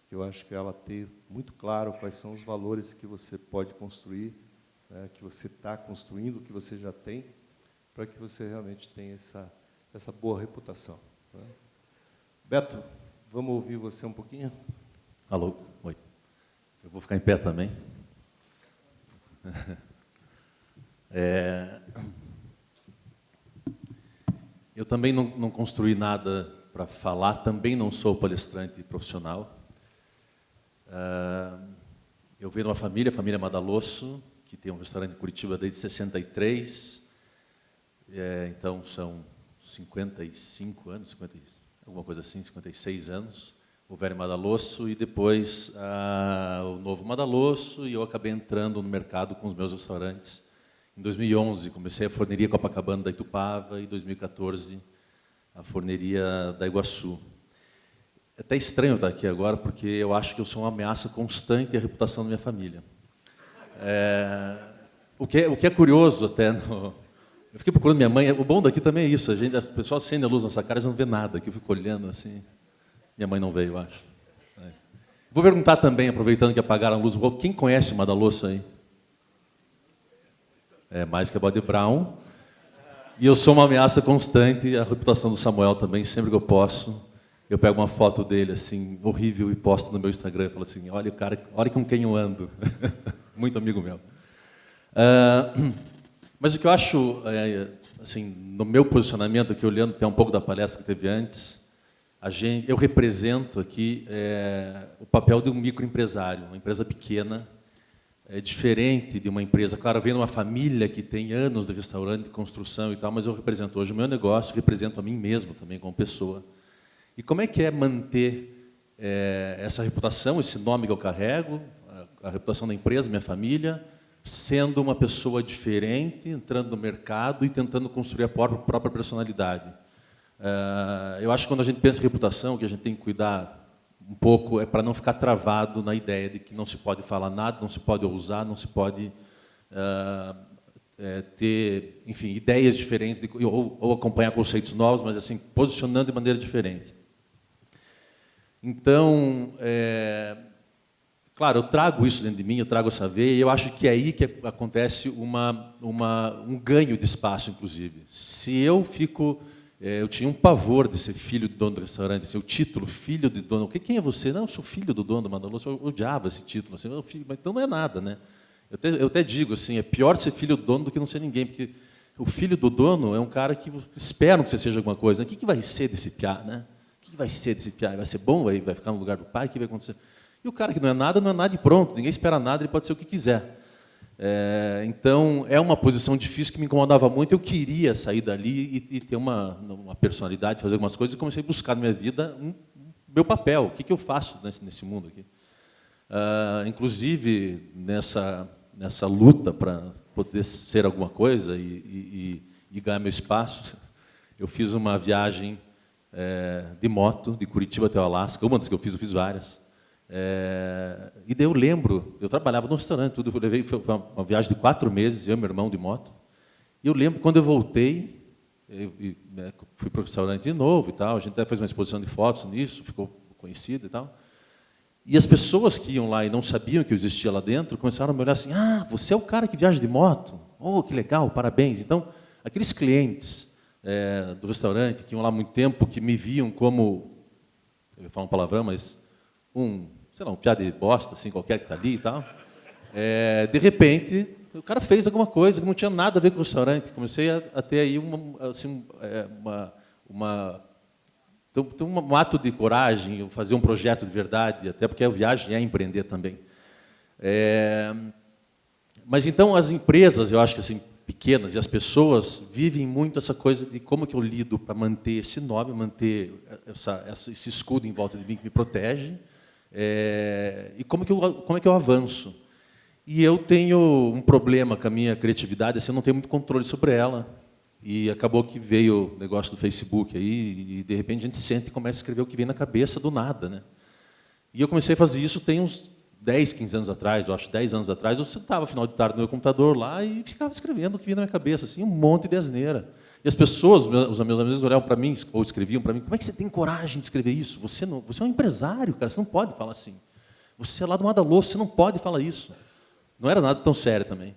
que eu acho que ela ter muito claro quais são os valores que você pode construir, que você está construindo, que você já tem, para que você realmente tenha essa boa reputação. Beto, vamos ouvir você um pouquinho? Alô? Oi. Eu vou ficar em pé também. Eu também não construí nada para falar, também não sou palestrante profissional. Eu venho de uma família, a família Madalosso, que tem um restaurante em Curitiba desde 63. Então, são 55 anos, alguma coisa assim, 56 anos, o velho Madalosso, e depois o novo Madalosso, e eu acabei entrando no mercado com os meus restaurantes. Em 2011, comecei a forneria Copacabana da Itupava, e em 2014, a forneria da Iguaçu. É até estranho estar aqui agora, porque eu acho que eu sou uma ameaça constante à reputação da minha família. O que é curioso até... Eu fiquei procurando minha mãe. O bom daqui também é isso. O pessoal acende a luz nessa cara e não vê nada. Aqui eu fico olhando assim. Minha mãe não veio, eu acho. Vou perguntar também, aproveitando que apagaram a luz, quem conhece o Madalosso aí? Mais que a Bode Brau. E eu sou uma ameaça constante à reputação do Samuel também. Sempre que eu posso, eu pego uma foto dele assim, horrível, e posto no meu Instagram e falo assim: olha o cara, olha com quem eu ando. Muito amigo meu. Mas o que eu acho, assim, no meu posicionamento, aqui olhando até um pouco da palestra que teve antes, eu represento aqui o papel de um microempresário, uma empresa pequena, diferente de uma empresa. Claro, vem de uma família que tem anos de restaurante, de construção e tal, mas eu represento hoje o meu negócio, represento a mim mesmo também como pessoa. E como é que é manter essa reputação, esse nome que eu carrego, a reputação da empresa, minha família, sendo uma pessoa diferente, entrando no mercado e tentando construir a própria personalidade. Eu acho que quando a gente pensa em reputação, que a gente tem que cuidar um pouco é para não ficar travado na ideia de que não se pode falar nada, não se pode ousar, não se pode ter, enfim, ideias diferentes, ou acompanhar conceitos novos, mas assim, posicionando de maneira diferente. Então, claro, eu trago isso dentro de mim, eu trago essa veia, e eu acho que é aí que acontece um ganho de espaço, inclusive. Se eu fico... eu tinha um pavor de ser filho do dono do restaurante, assim, o título, filho do dono. Quem é você? Não, eu sou filho do dono do Madaloso. Eu odiava esse título. Assim, mas então não é nada, né? Eu até digo assim, é pior ser filho do dono do que não ser ninguém, porque o filho do dono é um cara que esperam que você seja alguma coisa. Né? O que vai ser desse piá, né? O que vai ser desse piá? Vai ser bom? Vai ficar no lugar do pai? O que vai acontecer? E o cara que não é nada e pronto. Ninguém espera nada, ele pode ser o que quiser. Então, é uma posição difícil que me incomodava muito. Eu queria sair dali e ter uma personalidade, fazer algumas coisas, e comecei a buscar na minha vida meu papel. O que eu faço nesse mundo aqui? Inclusive, nessa luta para poder ser alguma coisa e ganhar meu espaço, eu fiz uma viagem de moto, de Curitiba até o Alasca. Uma das que eu fiz várias. E daí eu lembro, eu trabalhava no restaurante, tudo, foi uma viagem de 4 meses, eu e meu irmão de moto. E eu lembro, quando eu voltei, fui para o restaurante de novo e tal, a gente até fez uma exposição de fotos nisso, ficou conhecido e tal. E as pessoas que iam lá e não sabiam que eu existia lá dentro, começaram a me olhar assim, você é o cara que viaja de moto? Oh, que legal, parabéns. Então, aqueles clientes do restaurante, que iam lá há muito tempo, que me viam como, eu ia falar um palavrão, mas sei lá, um piá de bosta, assim, qualquer que está ali e tal. De repente, o cara fez alguma coisa que não tinha nada a ver com o restaurante. Comecei a ter aí um ato de coragem, fazer um projeto de verdade, até porque a viagem é empreender também. Mas então as empresas, eu acho que assim, pequenas, e as pessoas vivem muito essa coisa de como que eu lido para manter esse nome, manter esse escudo em volta de mim que me protege, e como é que eu avanço. E eu tenho um problema com a minha criatividade, assim, eu não tenho muito controle sobre ela. E acabou que veio o negócio do Facebook aí, e de repente a gente senta e começa a escrever o que vem na cabeça do nada, né? E eu comecei a fazer isso tem uns 10, 15 anos atrás, eu acho 10 anos atrás, eu sentava final de tarde no meu computador lá e ficava escrevendo o que vinha na minha cabeça, assim, um monte de asneira. E as pessoas, os meus amigos olhavam para mim, ou escreviam para mim, como é que você tem coragem de escrever isso? Você é um empresário, cara, você não pode falar assim. Você é lá do Madaloso, você não pode falar isso. Não era nada tão sério também.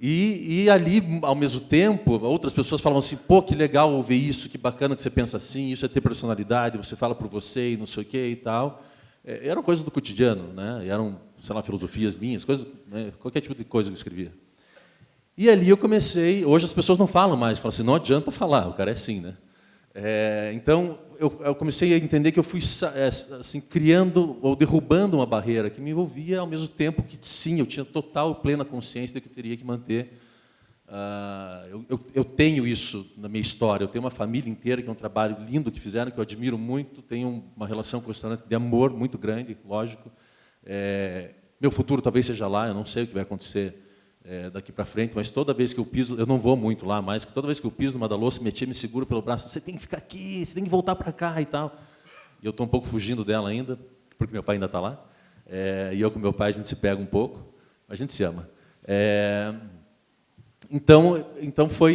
E ali, ao mesmo tempo, outras pessoas falavam assim, pô, que legal ouvir isso, que bacana que você pensa assim, isso é ter personalidade, você fala por você e não sei o quê e tal. Eram coisas do cotidiano, né? Eram, sei lá, filosofias minhas, coisas, né? Qualquer tipo de coisa que eu escrevia. E ali eu comecei, hoje as pessoas não falam mais, falam assim, não adianta falar, o cara é assim, né? Então, eu comecei a entender que eu fui assim, criando ou derrubando uma barreira que me envolvia, ao mesmo tempo que, sim, eu tinha total, plena consciência de que eu teria que manter. Eu tenho isso na minha história, eu tenho uma família inteira, que é um trabalho lindo que fizeram, que eu admiro muito, tenho uma relação com o restaurante de amor muito grande, lógico. Meu futuro talvez seja lá, eu não sei o que vai acontecer daqui para frente, mas toda vez que eu piso, eu não vou muito lá, mas toda vez que eu piso no Madaloso, minha tia me segura pelo braço, você tem que ficar aqui, você tem que voltar para cá e tal. E eu estou um pouco fugindo dela ainda, porque meu pai ainda está lá, e eu com meu pai a gente se pega um pouco, mas a gente se ama. Então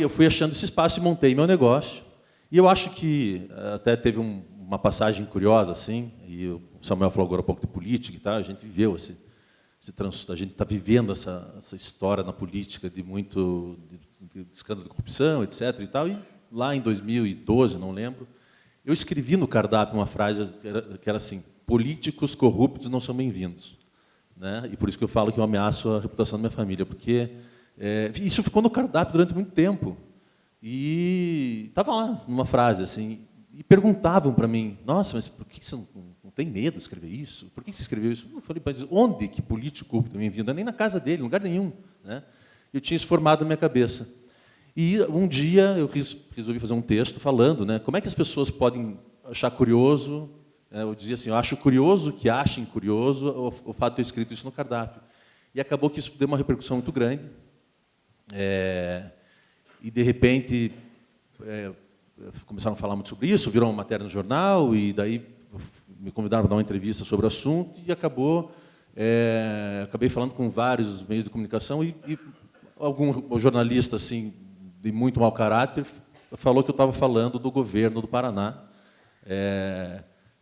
eu fui achando esse espaço e montei meu negócio. E eu acho que até teve uma passagem curiosa, assim, e o Samuel falou agora um pouco de política e tal, a gente viveu a gente está vivendo essa história na política de escândalo de corrupção, etc. E tal. E lá em 2012, não lembro, eu escrevi no cardápio uma frase que era assim: políticos corruptos não são bem-vindos, né? E por isso que eu falo que eu ameaço a reputação da minha família, porque isso ficou no cardápio durante muito tempo. E estava lá, numa frase assim, e perguntavam para mim: nossa, mas por que você não tem medo de escrever isso? Por que você escreveu isso? Eu falei, mas onde que político corrupto bem-vindo? Nem na casa dele, em lugar nenhum, né? Eu tinha isso formado na minha cabeça. E um dia eu resolvi fazer um texto falando, né, como é que as pessoas podem achar curioso, eu dizia assim, eu acho curioso que achem curioso o fato de eu ter escrito isso no cardápio. E acabou que isso deu uma repercussão muito grande. E, de repente, começaram a falar muito sobre isso, virou uma matéria no jornal, e daí me convidaram para dar uma entrevista sobre o assunto, e acabei falando com vários meios de comunicação, e algum jornalista assim de muito mau caráter falou que eu estava falando do governo do Paraná,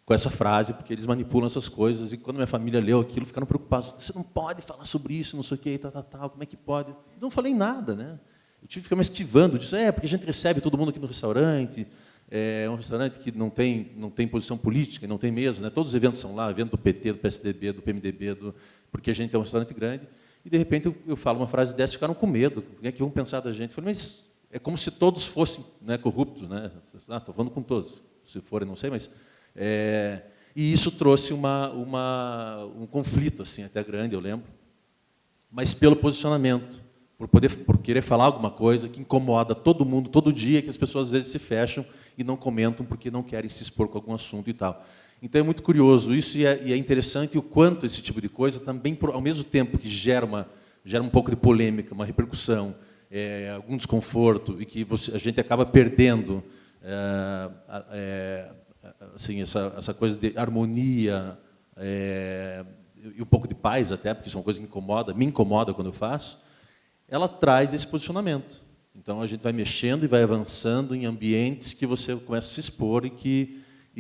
com essa frase, porque eles manipulam essas coisas, e quando minha família leu aquilo, ficaram preocupados. Você não pode falar sobre isso, não sei o quê, tal, como é que pode? Não falei nada, né? Eu tive que ficar me esquivando disso. Porque a gente recebe todo mundo aqui no restaurante, é um restaurante que não tem posição política, não tem mesmo, né? Todos os eventos são lá, evento do PT, do PSDB, do PMDB, porque a gente é um restaurante grande, e, de repente, eu falo uma frase dessa, ficaram com medo, o que é que vão pensar da gente? Eu falei, mas é como se todos fossem, né, corruptos, né? Estou falando com todos, se forem, não sei, mas... e isso trouxe um conflito assim, até grande, eu lembro, mas pelo posicionamento, por querer falar alguma coisa que incomoda todo mundo, todo dia, que as pessoas às vezes se fecham e não comentam porque não querem se expor com algum assunto e tal. Então é muito curioso isso, e é interessante o quanto esse tipo de coisa também, ao mesmo tempo que gera um pouco de polêmica, uma repercussão, algum desconforto, e que a gente acaba perdendo assim, essa coisa de harmonia e um pouco de paz até, porque isso é uma coisa que me incomoda quando eu faço, ela traz esse posicionamento. Então, a gente vai mexendo e vai avançando em ambientes que você começa a se expor e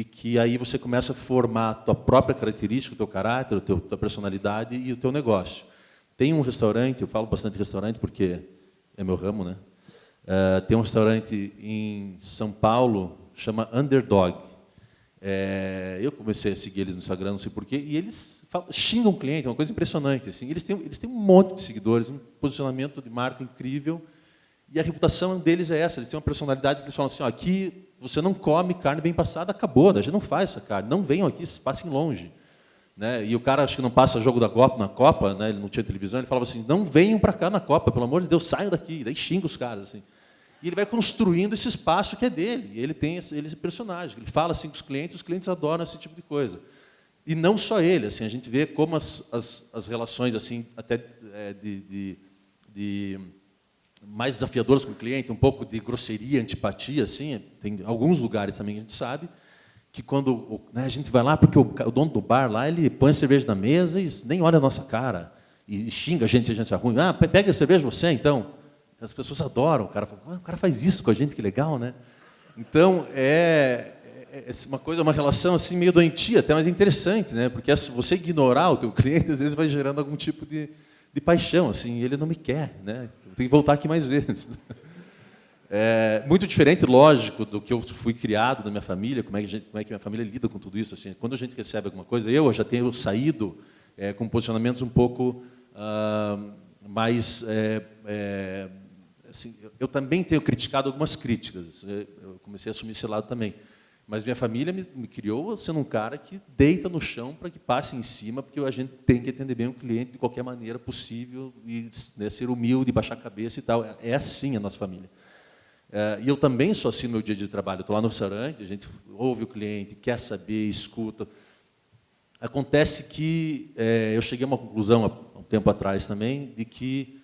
que aí você começa a formar a tua própria característica, o teu caráter, a tua personalidade e o teu negócio. Tem um restaurante, eu falo bastante de restaurante porque é meu ramo, né? Tem um restaurante em São Paulo, chama Underdog. Eu comecei a seguir eles no Instagram, não sei porquê, e eles xingam o cliente, é uma coisa impressionante. Assim. Eles têm um monte de seguidores, um posicionamento de marca incrível, e a reputação deles é essa. Eles têm uma personalidade que eles falam assim, aqui você não come carne bem passada, acabou, a gente não faz essa carne, não venham aqui, passem longe. Né? E o cara, acho que não passa jogo da Copa na Copa, né? Ele não tinha televisão, ele falava assim, não venham para cá na Copa, pelo amor de Deus, saiam daqui, daí xinga os caras. Assim. E ele vai construindo esse espaço que é dele. Ele tem esse personagem. Ele fala assim com os clientes adoram esse tipo de coisa. E não só ele. Assim, a gente vê como as relações assim, até de mais desafiadoras com o cliente, um pouco de grosseria, antipatia. Assim, tem alguns lugares também que a gente sabe que quando a gente vai lá, porque o dono do bar lá, ele põe a cerveja na mesa e nem olha a nossa cara. E xinga a gente se a gente é ruim. Pega a cerveja você, então. As pessoas adoram, o cara faz isso com a gente, que legal, né? Então, uma relação assim, meio doentia, até mais interessante, né? Porque se você ignorar o teu cliente, às vezes vai gerando algum tipo de paixão, assim, ele não me quer, né? Eu tenho que voltar aqui mais vezes. Muito diferente, lógico, do que eu fui criado na minha família, como é que minha família lida com tudo isso. Assim, quando a gente recebe alguma coisa, eu já tenho saído com posicionamentos um pouco mais... assim, eu também tenho criticado algumas críticas, eu comecei a assumir esse lado também, mas minha família me criou sendo um cara que deita no chão para que passe em cima, porque a gente tem que atender bem o cliente de qualquer maneira possível, e né, ser humilde, baixar a cabeça e tal. É assim a nossa família. E eu também sou assim no meu dia de trabalho. Eu estou lá no restaurante, a gente ouve o cliente, quer saber, escuta. Acontece que eu cheguei a uma conclusão há um tempo atrás também, de que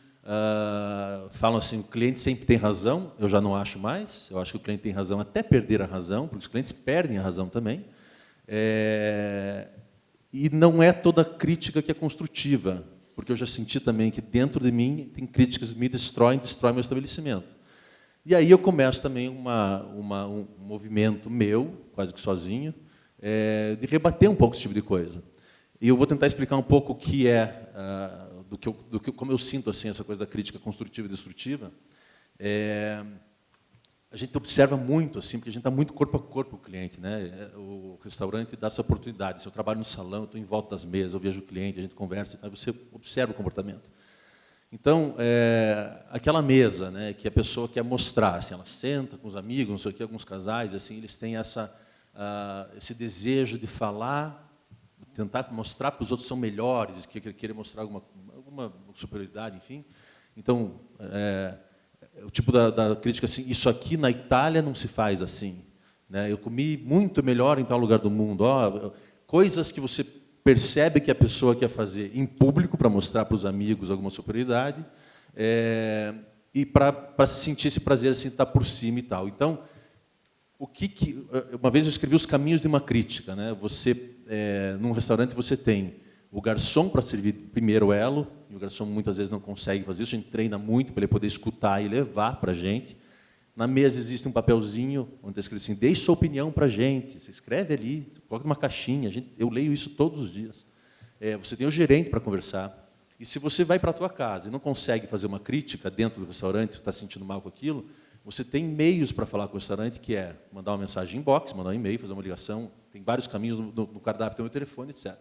falam assim, o cliente sempre tem razão, eu já não acho mais, eu acho que o cliente tem razão até perder a razão, porque os clientes perdem a razão também, e não é toda crítica que é construtiva, porque eu já senti também que dentro de mim tem críticas que me destroem meu estabelecimento. E aí eu começo também um movimento meu, quase que sozinho, de rebater um pouco esse tipo de coisa. E eu vou tentar explicar um pouco o que é... como eu sinto assim, essa coisa da crítica construtiva e destrutiva. A gente observa muito, assim, porque a gente está muito corpo a corpo com o cliente. Né? O restaurante dá essa oportunidade. Se eu trabalho no salão, eu estou em volta das mesas, eu vejo o cliente, a gente conversa, aí você observa o comportamento. Então, aquela mesa, né, que a pessoa quer mostrar, assim, ela senta com os amigos, não sei o quê, alguns casais, assim, eles têm esse desejo de falar, tentar mostrar para os outros que são melhores, que querer mostrar alguma superioridade, enfim. Então, o tipo da crítica assim, isso aqui na Itália não se faz assim. Né? Eu comi muito melhor em tal lugar do mundo. Coisas que você percebe que a pessoa quer fazer em público para mostrar para os amigos alguma superioridade e para sentir esse prazer assim, estar por cima e tal. Então, uma vez eu escrevi Os Caminhos de uma Crítica. Né? Num restaurante você tem o garçom para servir primeiro elo, e o garçom muitas vezes não consegue fazer isso, a gente treina muito para ele poder escutar e levar para a gente. Na mesa existe um papelzinho onde está escrito assim, deixe sua opinião para a gente, você escreve ali, coloca numa caixinha, eu leio isso todos os dias. Você tem o gerente para conversar. E se você vai para a tua casa e não consegue fazer uma crítica dentro do restaurante, você está se sentindo mal com aquilo, você tem meios para falar com o restaurante, que é mandar uma mensagem inbox, mandar um e-mail, fazer uma ligação, tem vários caminhos no cardápio, tem o meu telefone, etc.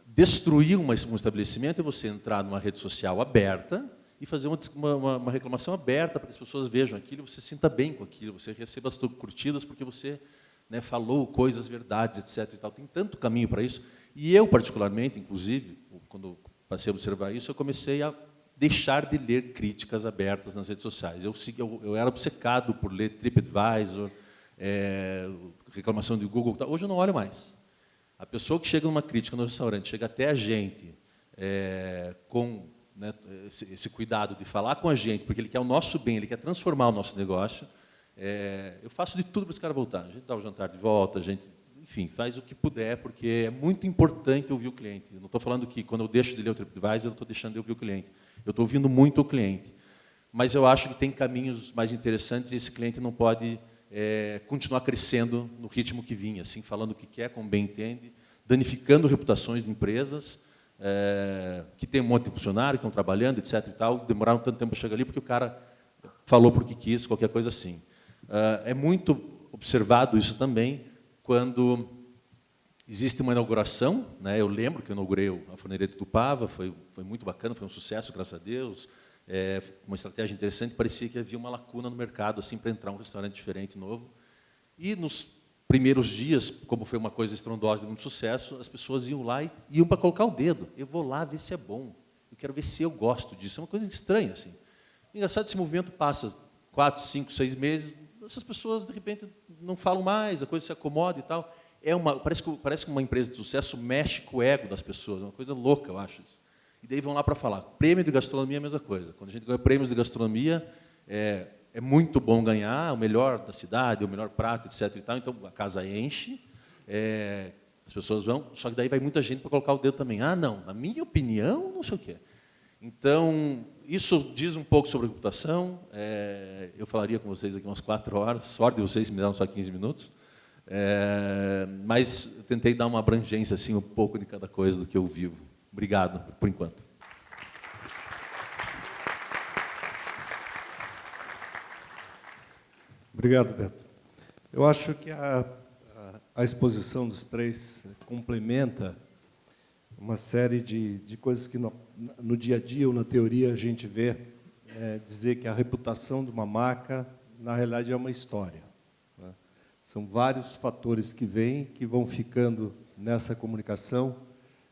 Destruir um estabelecimento é você entrar numa rede social aberta e fazer uma reclamação aberta para que as pessoas vejam aquilo, você se sinta bem com aquilo, você receba as curtidas porque você, né, falou coisas, verdades, etc. E tal. Tem tanto caminho para isso. E eu, particularmente, inclusive, quando passei a observar isso, eu comecei a deixar de ler críticas abertas nas redes sociais. Eu era obcecado por ler TripAdvisor, reclamação de Google. Tal. Hoje eu não olho mais. A pessoa que chega numa crítica no restaurante, chega até a gente com, né, esse cuidado de falar com a gente, porque ele quer o nosso bem, ele quer transformar o nosso negócio, eu faço de tudo para esse cara voltar. A gente dá o jantar de volta, a gente, enfim, faz o que puder, porque é muito importante ouvir o cliente. Eu não estou falando que, quando eu deixo de ler o TripAdvisor, eu estou deixando de ouvir o cliente. Eu estou ouvindo muito o cliente. Mas eu acho que tem caminhos mais interessantes e esse cliente não pode continuar crescendo no ritmo que vinha, assim, falando o que quer, como bem entende, danificando reputações de empresas que tem um monte de funcionários, que estão trabalhando, etc. E tal, demoraram tanto tempo para chegar ali porque o cara falou porque quis, qualquer coisa assim. É muito observado isso também quando existe uma inauguração, né? Eu lembro que eu inaugurei a Forneria de Tupava, foi muito bacana, foi um sucesso, graças a Deus. Uma estratégia interessante, parecia que havia uma lacuna no mercado assim para entrar um restaurante diferente, novo. E nos primeiros dias, como foi uma coisa estrondosa de muito sucesso, as pessoas iam lá e iam para colocar o dedo. Eu vou lá ver se é bom, eu quero ver se eu gosto disso. É uma coisa estranha, assim. Engraçado, esse movimento passa 4, 5, 6 meses, essas pessoas, de repente, não falam mais, a coisa se acomoda e tal. Parece que uma empresa de sucesso mexe com o ego das pessoas, é uma coisa louca, eu acho isso. E daí vão lá para falar. Prêmio de gastronomia é a mesma coisa. Quando a gente ganha prêmios de gastronomia, é muito bom ganhar o melhor da cidade, o melhor prato, etc. E tal. Então, a casa enche, as pessoas vão, só que daí vai muita gente para colocar o dedo também. Ah, não, na minha opinião, não sei o quê. Então, isso diz um pouco sobre a reputação. Eu falaria com vocês aqui umas 4 horas. Sorte de vocês, me deram só 15 minutos. Mas eu tentei dar uma abrangência, assim, um pouco de cada coisa do que eu vivo. Obrigado, por enquanto. Obrigado, Beto. Eu acho que a exposição dos três complementa uma série de coisas que no dia a dia ou na teoria a gente vê dizer que a reputação de uma marca, na realidade, é uma história. Né? São vários fatores que vêm, que vão ficando nessa comunicação,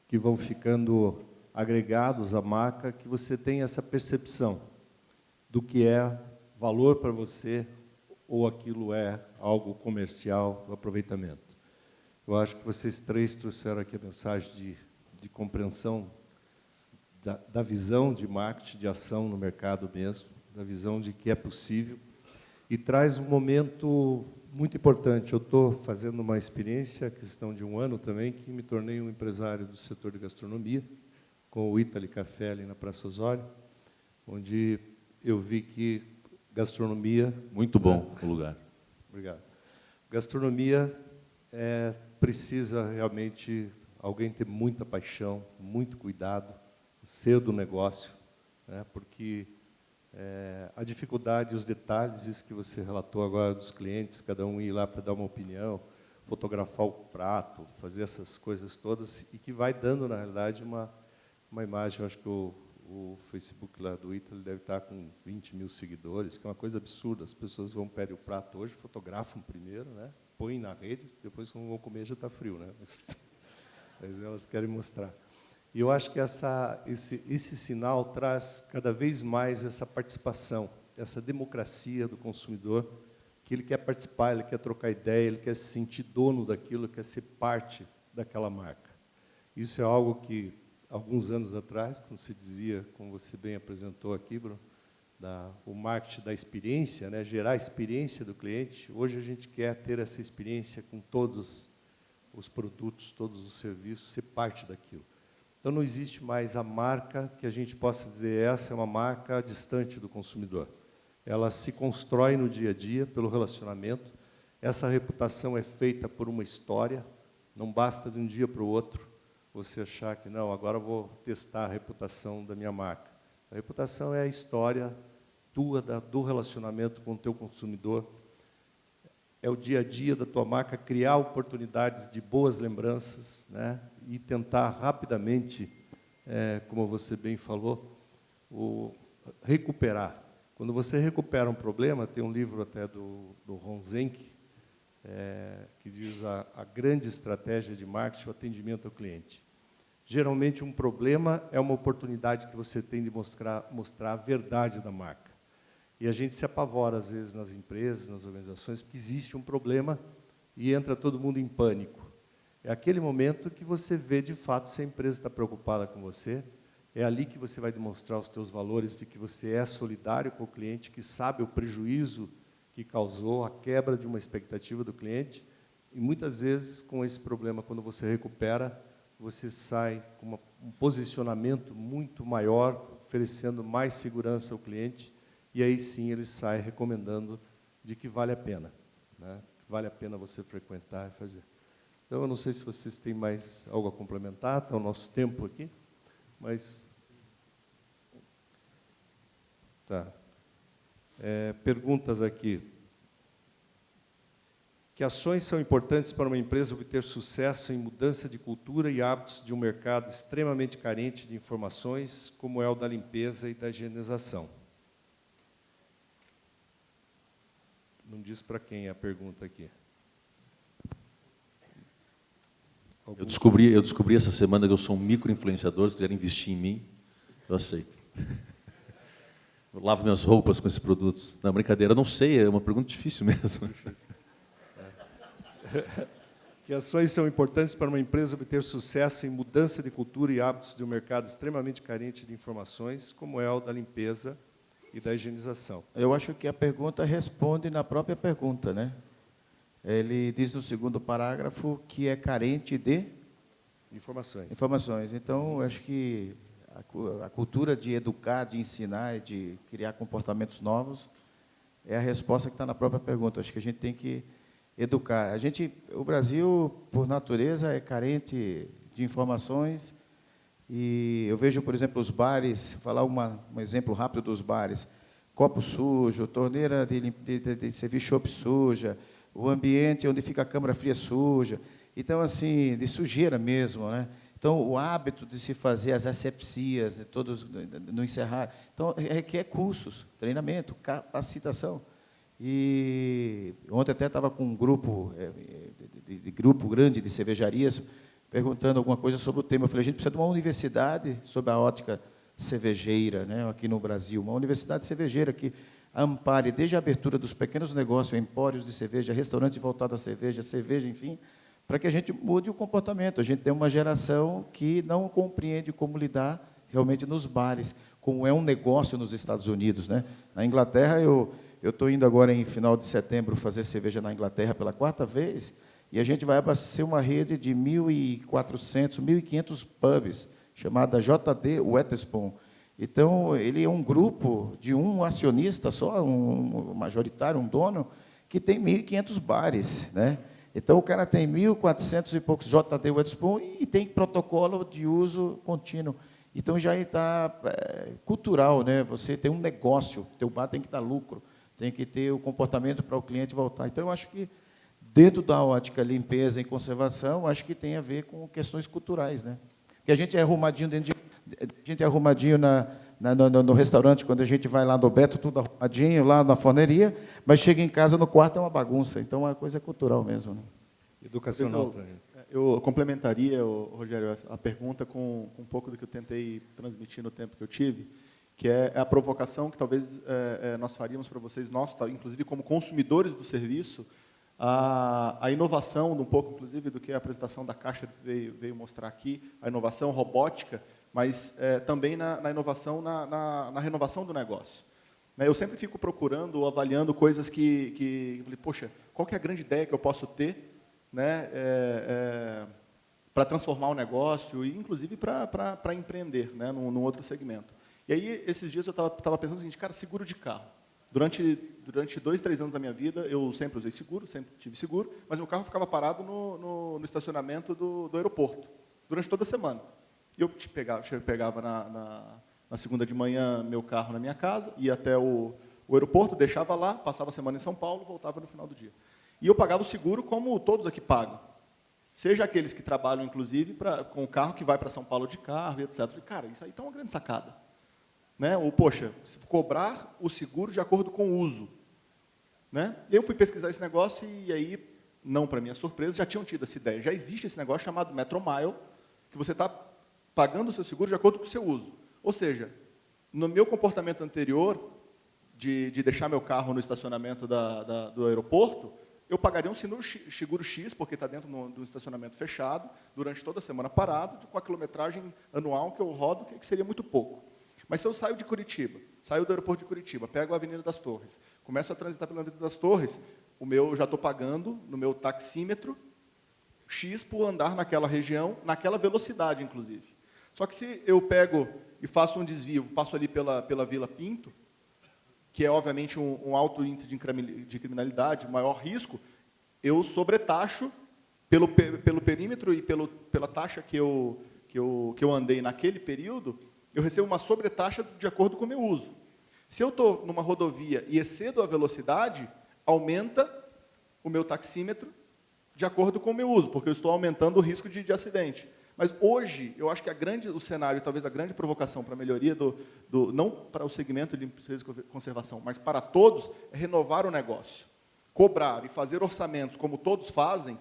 que vão ficando agregados à marca, que você tem essa percepção do que é valor para você ou aquilo é algo comercial, do aproveitamento. Eu acho que vocês três trouxeram aqui a mensagem de compreensão da visão de marketing, de ação no mercado mesmo, da visão de que é possível, e traz um momento muito importante. Eu estou fazendo uma experiência, questão de 1 ano também, que me tornei um empresário do setor de gastronomia, com o Italy Café ali na Praça Osório, onde eu vi que gastronomia... Muito bom o lugar. Obrigado. Gastronomia precisa realmente alguém ter muita paixão, muito cuidado, ser do negócio, né, porque a dificuldade, os detalhes, isso que você relatou agora dos clientes, cada um ir lá para dar uma opinião, fotografar o prato, fazer essas coisas todas, e que vai dando, na realidade, uma imagem. Eu acho que o Facebook lá do Italy deve estar com 20 mil seguidores, que é uma coisa absurda. As pessoas vão, pedem o prato hoje, fotografam primeiro, né, põem na rede, depois, quando vão comer, já está frio, né? Mas elas querem mostrar. E eu acho que esse sinal traz cada vez mais essa participação, essa democracia do consumidor, que ele quer participar, ele quer trocar ideia, ele quer se sentir dono daquilo, quer ser parte daquela marca. Isso é algo que, alguns anos atrás, como você dizia, como você bem apresentou aqui, Bruno, o marketing da experiência, né, gerar a experiência do cliente. Hoje a gente quer ter essa experiência com todos os produtos, todos os serviços, ser parte daquilo. Então, não existe mais a marca que a gente possa dizer, essa é uma marca distante do consumidor. Ela se constrói no dia a dia, pelo relacionamento. Essa reputação é feita por uma história, não basta de um dia para o outro você achar que, não, agora eu vou testar a reputação da minha marca. A reputação é a história tua, do relacionamento com o teu consumidor. É o dia a dia da tua marca criar oportunidades de boas lembranças, né? E tentar rapidamente, como você bem falou, recuperar. Quando você recupera um problema, tem um livro até do Ron Zenke, que diz a grande estratégia de marketing, o atendimento ao cliente. Geralmente, um problema é uma oportunidade que você tem de mostrar a verdade da marca. E a gente se apavora, às vezes, nas empresas, nas organizações, porque existe um problema e entra todo mundo em pânico. É aquele momento que você vê, de fato, se a empresa está preocupada com você. É ali que você vai demonstrar os teus valores, de que você é solidário com o cliente, que sabe o prejuízo que causou, a quebra de uma expectativa do cliente. E, muitas vezes, com esse problema, quando você recupera, você sai com um posicionamento muito maior, oferecendo mais segurança ao cliente, e aí sim ele sai recomendando de que vale a pena, né? Vale a pena você frequentar e fazer. Então, eu não sei se vocês têm mais algo a complementar, está o nosso tempo aqui, mas... Tá. Perguntas aqui. Que ações são importantes para uma empresa obter sucesso em mudança de cultura e hábitos de um mercado extremamente carente de informações, como é o da limpeza e da higienização? Não diz para quem é a pergunta aqui. Eu descobri essa semana que eu sou um micro-influenciador, se quiser investir em mim, eu aceito. Eu lavo minhas roupas com esses produtos. Não, brincadeira, eu não sei, é uma pergunta difícil mesmo. Que ações são importantes para uma empresa obter sucesso em mudança de cultura e hábitos de um mercado extremamente carente de informações, como é o da limpeza e da higienização? Eu acho que a pergunta responde na própria pergunta, né? Ele diz no segundo parágrafo que é carente de informações. Então, eu acho que a cultura de educar, de ensinar, de criar comportamentos novos é a resposta que está na própria pergunta. Acho que a gente tem que educar. O Brasil, por natureza, é carente de informações. E eu vejo, por exemplo, os bares, falar um exemplo rápido dos bares, copo sujo, torneira de servir chopp suja, o ambiente onde fica a câmara fria suja. Então, assim, de sujeira mesmo, né? Então, o hábito de se fazer as asepsias, de todos no encerrar. Então, requer cursos, treinamento, capacitação. E ontem até estava com um grupo, grupo grande de cervejarias, perguntando alguma coisa sobre o tema. Eu falei, a gente precisa de uma universidade sobre a ótica cervejeira, né, aqui no Brasil, uma universidade cervejeira que ampare desde a abertura dos pequenos negócios, empórios de cerveja, restaurante voltado à cerveja, enfim, para que a gente mude o comportamento. A gente tem uma geração que não compreende como lidar realmente nos bares, como é um negócio nos Estados Unidos, né? Na Inglaterra, eu estou indo agora em final de setembro fazer cerveja na Inglaterra pela 4ª vez, e a gente vai abastecer uma rede de 1.400, 1.500 pubs, chamada JD Wetherspoon. Então, ele é um grupo de um acionista só, um majoritário, um dono, que tem 1.500 bares, né? Então, o cara tem 1.400 e poucos JD Wetherspoon e tem protocolo de uso contínuo. Então, já está cultural, né? Você tem um negócio, teu bar tem que dar lucro, tem que ter o comportamento para o cliente voltar. Então, eu acho que, dentro da ótica limpeza e conservação, acho que tem a ver com questões culturais, né? Porque a gente é arrumadinho no restaurante, quando a gente vai lá no Beto, tudo arrumadinho, lá na forneria, mas chega em casa, no quarto, é uma bagunça. Então, a coisa é cultural mesmo, né? Educacional. Eu complementaria, Rogério, a pergunta com um pouco do que eu tentei transmitir no tempo que eu tive, que é a provocação que talvez nós faríamos para vocês, nós, inclusive como consumidores do serviço, a inovação, um pouco, inclusive, do que a apresentação da Caixa veio mostrar aqui, a inovação robótica, mas também na inovação, na renovação do negócio. Eu sempre fico procurando ou avaliando coisas que eu falei, poxa, qual que é a grande ideia que eu posso ter, né, para transformar o negócio e, inclusive, para empreender, né, num outro segmento. E aí, esses dias, eu estava pensando o seguinte, cara, seguro de carro. Durante 2, 3 anos da minha vida, eu sempre usei seguro, sempre tive seguro, mas meu carro ficava parado no estacionamento do aeroporto, durante toda a semana. E eu pegava na segunda de manhã meu carro na minha casa, ia até o aeroporto, deixava lá, passava a semana em São Paulo, voltava no final do dia. E eu pagava o seguro como todos aqui pagam. Seja aqueles que trabalham, inclusive, com o carro que vai para São Paulo de carro, etc. Eu falei, cara, isso aí está uma grande sacada. Né? Ou, poxa, cobrar o seguro de acordo com o uso. Né? E eu fui pesquisar esse negócio e aí, não para minha surpresa, já tinham tido essa ideia. Já existe esse negócio chamado Metromile, que você está pagando o seu seguro de acordo com o seu uso. Ou seja, no meu comportamento anterior, de deixar meu carro no estacionamento do aeroporto, eu pagaria um seguro X, porque está dentro do estacionamento fechado, durante toda a semana parado, com a quilometragem anual que eu rodo, que seria muito pouco. Mas se eu saio de Curitiba, saio do aeroporto de Curitiba, pego a Avenida das Torres, começo a transitar pela Avenida das Torres, eu já estou pagando no meu taxímetro X por andar naquela região, naquela velocidade, inclusive. Só que se eu pego e faço um desvio, passo ali pela Vila Pinto, que é, obviamente, um alto índice de criminalidade, maior risco, eu sobretaxo pelo perímetro e pela taxa que eu andei naquele período, eu recebo uma sobretaxa de acordo com o meu uso. Se eu estou numa rodovia e excedo a velocidade, aumenta o meu taxímetro de acordo com o meu uso, porque eu estou aumentando o risco de acidente. Mas hoje, eu acho que o cenário, talvez a grande provocação para a melhoria não para o segmento de limpeza e conservação, mas para todos, é renovar o negócio. Cobrar e fazer orçamentos como todos fazem,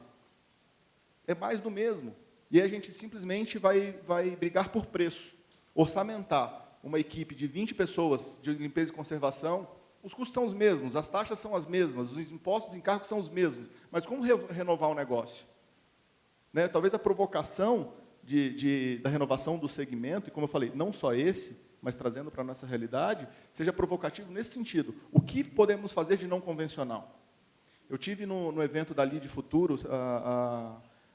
é mais do mesmo. E aí a gente simplesmente vai brigar por preço. Orçamentar uma equipe de 20 pessoas de limpeza e conservação, os custos são os mesmos, as taxas são as mesmas, os impostos e encargos são os mesmos. Mas como renovar o negócio? Né? Talvez a provocação da renovação do segmento, e como eu falei, não só esse, mas trazendo para a nossa realidade, seja provocativo nesse sentido. O que podemos fazer de não convencional? Eu tive no evento da Lead Futuro,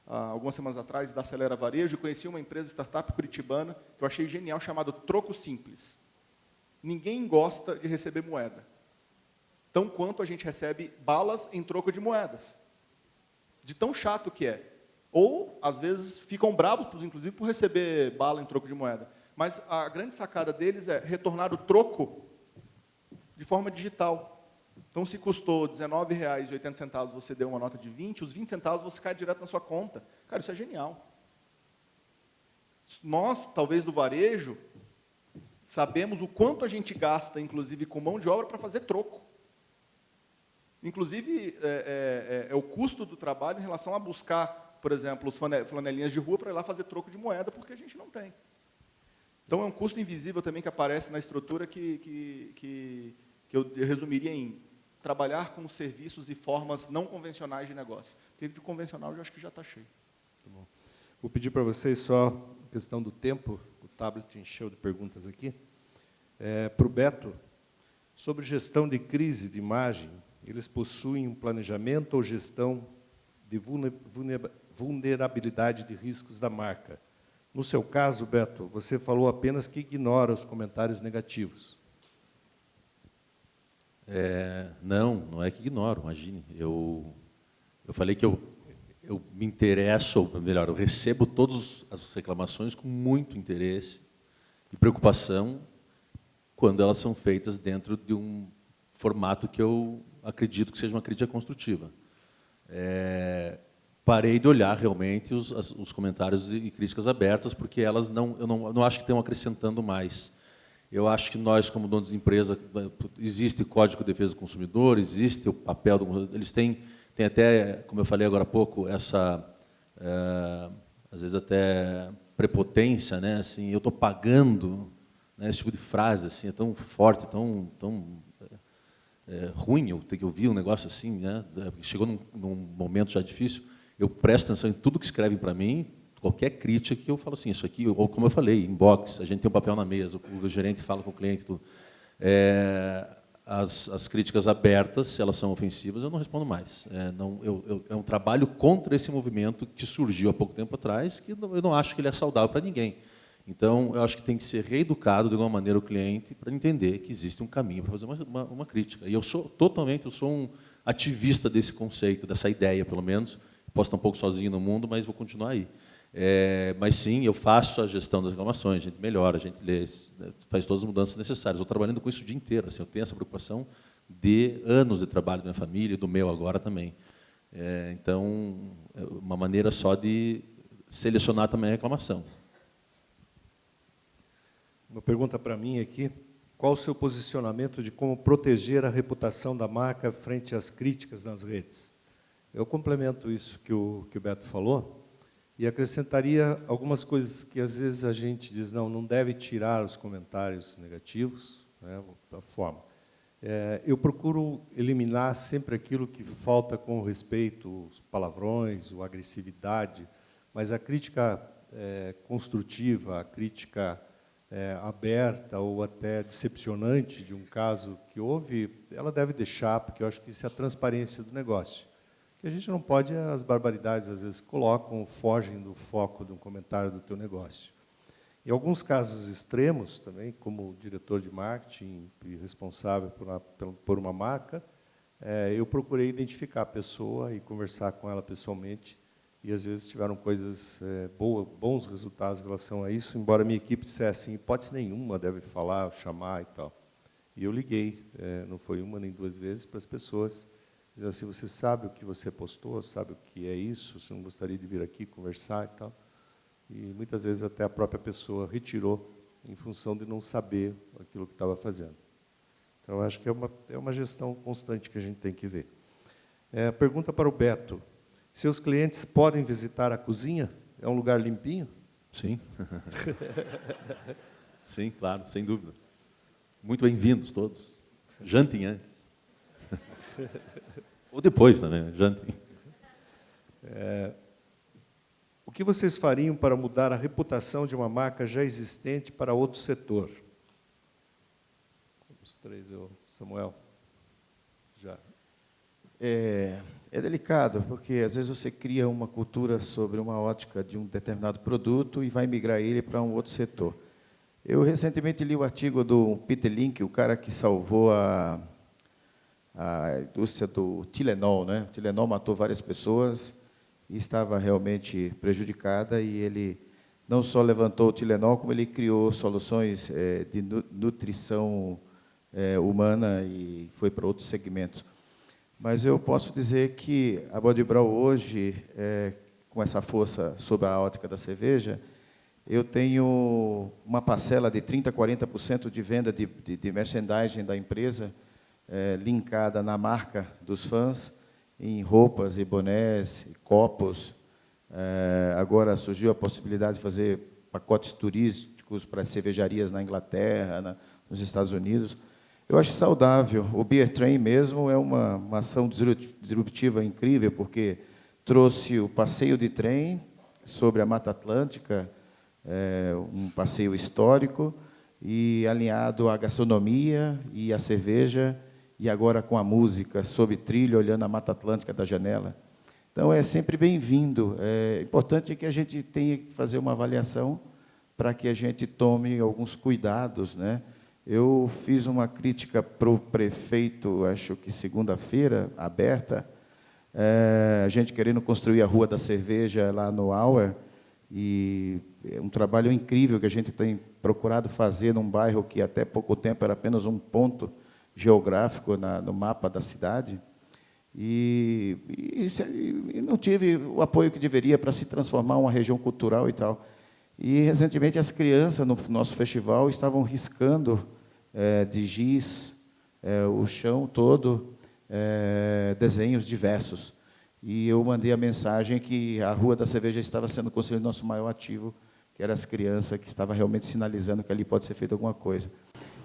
algumas semanas atrás, da Acelera Varejo, e conheci uma empresa startup curitibana que eu achei genial, chamada Troco Simples. Ninguém gosta de receber moeda, tão quanto a gente recebe balas em troco de moedas. De tão chato que é. Ou, às vezes, ficam bravos, inclusive, por receber bala em troco de moeda. Mas a grande sacada deles é retornar o troco de forma digital. Então, se custou R$19,80, você deu uma nota de 20, os 20 centavos você cai direto na sua conta. Cara, isso é genial. Nós, talvez, do varejo, sabemos o quanto a gente gasta, inclusive, com mão de obra para fazer troco. Inclusive, é o custo do trabalho em relação a buscar, por exemplo, os flanelinhas de rua para ir lá fazer troco de moeda, porque a gente não tem. Então, é um custo invisível também que aparece na estrutura que eu resumiria em trabalhar com serviços e formas não convencionais de negócio. Porque de convencional eu acho que já está cheio. Tá bom. Vou pedir para vocês só a questão do tempo, o tablet encheu de perguntas aqui. Para o Beto, sobre gestão de crise de imagem, eles possuem um planejamento ou gestão de vulnerabilidade de riscos da marca? No seu caso, Beto, você falou apenas que ignora os comentários negativos. Não é que ignoro, imagine. Eu falei que eu me interesso, ou melhor, eu recebo todas as reclamações com muito interesse e preocupação quando elas são feitas dentro de um formato que eu acredito que seja uma crítica construtiva. Parei de olhar realmente os comentários e críticas abertas, porque elas eu não acho que estão acrescentando mais. Eu acho que nós, como donos de empresa, existe o Código de Defesa do Consumidor, existe o papel eles têm até, como eu falei agora há pouco, essa, às vezes até prepotência, né? Assim, eu estou pagando, né? Esse tipo de frase assim, é tão forte, tão ruim eu ter que ouvir um negócio assim, né? Chegou num momento já difícil. Eu presto atenção em tudo que escrevem para mim, qualquer crítica que eu falo assim, isso aqui, ou como eu falei, inbox, a gente tem um papel na mesa, o gerente fala com o cliente, tudo. as críticas abertas, se elas são ofensivas, eu não respondo mais. É um trabalho contra esse movimento que surgiu há pouco tempo atrás, que eu não acho que ele é saudável para ninguém. Então, eu acho que tem que ser reeducado de alguma maneira o cliente para entender que existe um caminho para fazer uma crítica. E eu sou um ativista desse conceito, dessa ideia, pelo menos. Posso estar um pouco sozinho no mundo, mas vou continuar aí. Mas sim, eu faço a gestão das reclamações, a gente melhora, a gente lê, faz todas as mudanças necessárias. Estou trabalhando com isso o dia inteiro. Assim, eu tenho essa preocupação de anos de trabalho da minha família e do meu agora também. Então, é uma maneira só de selecionar também a reclamação. Uma pergunta para mim aqui: qual o seu posicionamento de como proteger a reputação da marca frente às críticas nas redes? Eu complemento isso que o Beto falou e acrescentaria algumas coisas que às vezes a gente diz, não deve tirar os comentários negativos, né, da forma. Eu procuro eliminar sempre aquilo que falta com respeito, os palavrões, a agressividade, mas a crítica construtiva, a crítica aberta ou até decepcionante de um caso que houve, ela deve deixar, porque eu acho que isso é a transparência do negócio. Que a gente não pode, as barbaridades às vezes colocam, fogem do foco de um comentário do teu negócio. Em alguns casos extremos também, como diretor de marketing e responsável por uma marca, eu procurei identificar a pessoa e conversar com ela pessoalmente, e às vezes tiveram coisas bons resultados em relação a isso, embora a minha equipe dissesse, em hipótese nenhuma deve falar, chamar e tal. E eu liguei, não foi uma nem duas vezes, para as pessoas, dizendo assim, você sabe o que você postou, sabe o que é isso, você não gostaria de vir aqui conversar e tal. E muitas vezes até a própria pessoa retirou em função de não saber aquilo que estava fazendo. Então, eu acho que é uma gestão constante que a gente tem que ver. Pergunta para o Beto. Seus clientes podem visitar a cozinha? É um lugar limpinho? Sim. Sim, claro, sem dúvida. Muito bem-vindos todos. Jantem antes. Ou depois também, jantem. O que vocês fariam para mudar a reputação de uma marca já existente para outro setor? Os três, Samuel. Já. É delicado, porque às vezes você cria uma cultura sobre uma ótica de um determinado produto e vai migrar ele para um outro setor. Eu recentemente li o artigo do Peter Link, o cara que salvou a indústria do Tilenol, né? O Tilenol matou várias pessoas e estava realmente prejudicada, e ele não só levantou o Tilenol, como ele criou soluções de nutrição humana e foi para outros segmentos. Mas eu posso dizer que a Bode Brau hoje, com essa força sob a ótica da cerveja, eu tenho uma parcela de 30% a 40% de venda de merchandising da empresa, linkada na marca dos fãs, em roupas e bonés, e copos. Agora surgiu a possibilidade de fazer pacotes turísticos para cervejarias na Inglaterra, nos Estados Unidos. Eu acho saudável. O Beer Train mesmo é uma ação disruptiva incrível, porque trouxe o passeio de trem sobre a Mata Atlântica, um passeio histórico, e alinhado à gastronomia e à cerveja, e agora com a música, sob trilho, olhando a Mata Atlântica da janela. Então, é sempre bem-vindo. É importante que a gente tenha que fazer uma avaliação para que a gente tome alguns cuidados, né? Eu fiz uma crítica para o prefeito, acho que segunda-feira, aberta, a gente querendo construir a Rua da Cerveja lá no Auer, e é um trabalho incrível que a gente tem procurado fazer num bairro que até pouco tempo era apenas um ponto geográfico no mapa da cidade, e não tive o apoio que deveria para se transformar em uma região cultural e tal. E, recentemente, as crianças, no nosso festival, estavam riscando de giz o chão todo, desenhos diversos. E eu mandei a mensagem que a Rua da Cerveja estava sendo considerado nosso maior ativo, que eram as crianças, que estava realmente sinalizando que ali pode ser feita alguma coisa.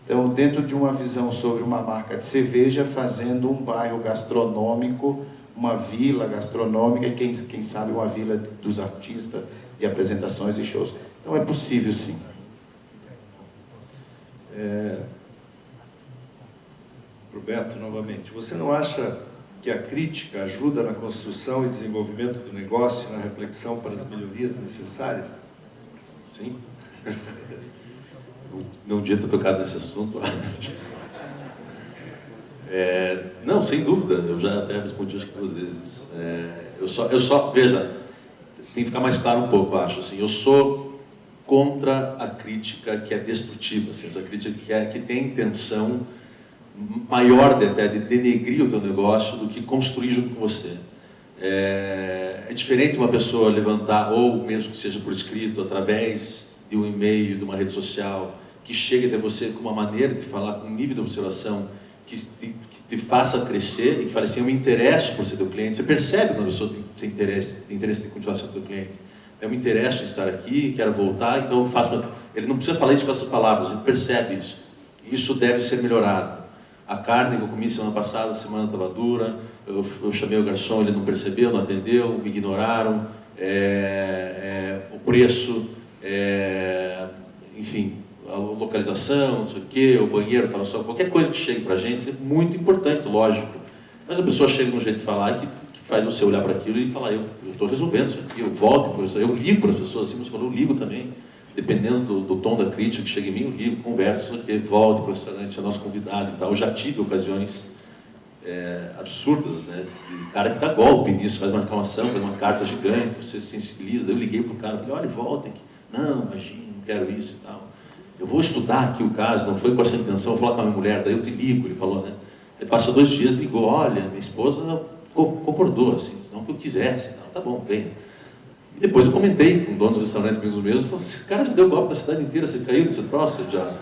Então, dentro de uma visão sobre uma marca de cerveja, fazendo um bairro gastronômico, uma vila gastronômica e, quem sabe, uma vila dos artistas, de apresentações e shows. Então, é possível, sim. Beto novamente. Você não acha que a crítica ajuda na construção e desenvolvimento do negócio e na reflexão para as melhorias necessárias? Sim. Não devia ter tocado nesse assunto. Não, sem dúvida. Eu já até respondi acho que 2 vezes. Eu só, veja, tem que ficar mais claro um pouco, eu acho. Assim, eu sou contra a crítica que é destrutiva, assim, essa crítica que tem intenção maior até de denegrir o teu negócio do que construir junto com você. É diferente uma pessoa levantar, ou mesmo que seja por escrito, através de um e-mail, de uma rede social, que chegue até você com uma maneira de falar, com um nível de observação que te faça crescer e que fale assim, eu me interesso por ser teu cliente. Você percebe quando a pessoa tem interesse em continuar sendo teu cliente. Eu me interesso em estar aqui, quero voltar, então eu faço... Ele não precisa falar isso com essas palavras, a gente percebe isso. Isso deve ser melhorado. A carne que eu comi semana passada, a semana estava dura, eu chamei o garçom, ele não percebeu, não atendeu, me ignoraram, o preço, enfim, a localização, não sei o quê, o banheiro, qualquer coisa que chegue para a gente é muito importante, lógico. Mas a pessoa chega de um jeito de falar que faz você olhar para aquilo e falar, eu estou resolvendo isso aqui, eu volto por isso, eu ligo para as pessoas, assim, você falou, eu ligo também. Dependendo do tom da crítica que chega em mim, eu ligo, converso, aqui, volto para o restaurante, é nosso convidado e tal. Eu já tive ocasiões absurdas, né? De cara que dá golpe nisso, faz uma reclamação, faz uma carta gigante, você se sensibiliza. Daí eu liguei para o cara, falei, olha, volta aqui. Não, imagina, não quero isso e tal. Eu vou estudar aqui o caso, não foi com essa intenção, vou falar com a minha mulher, daí eu te ligo, ele falou, né? Ele passou 2 dias, ligou, olha, minha esposa concordou, assim, não que eu quisesse, não, tá bom, vem. E depois eu comentei com donos do restaurante, amigos meus, falei, esse cara já deu golpe na cidade inteira, você caiu nesse troço, já.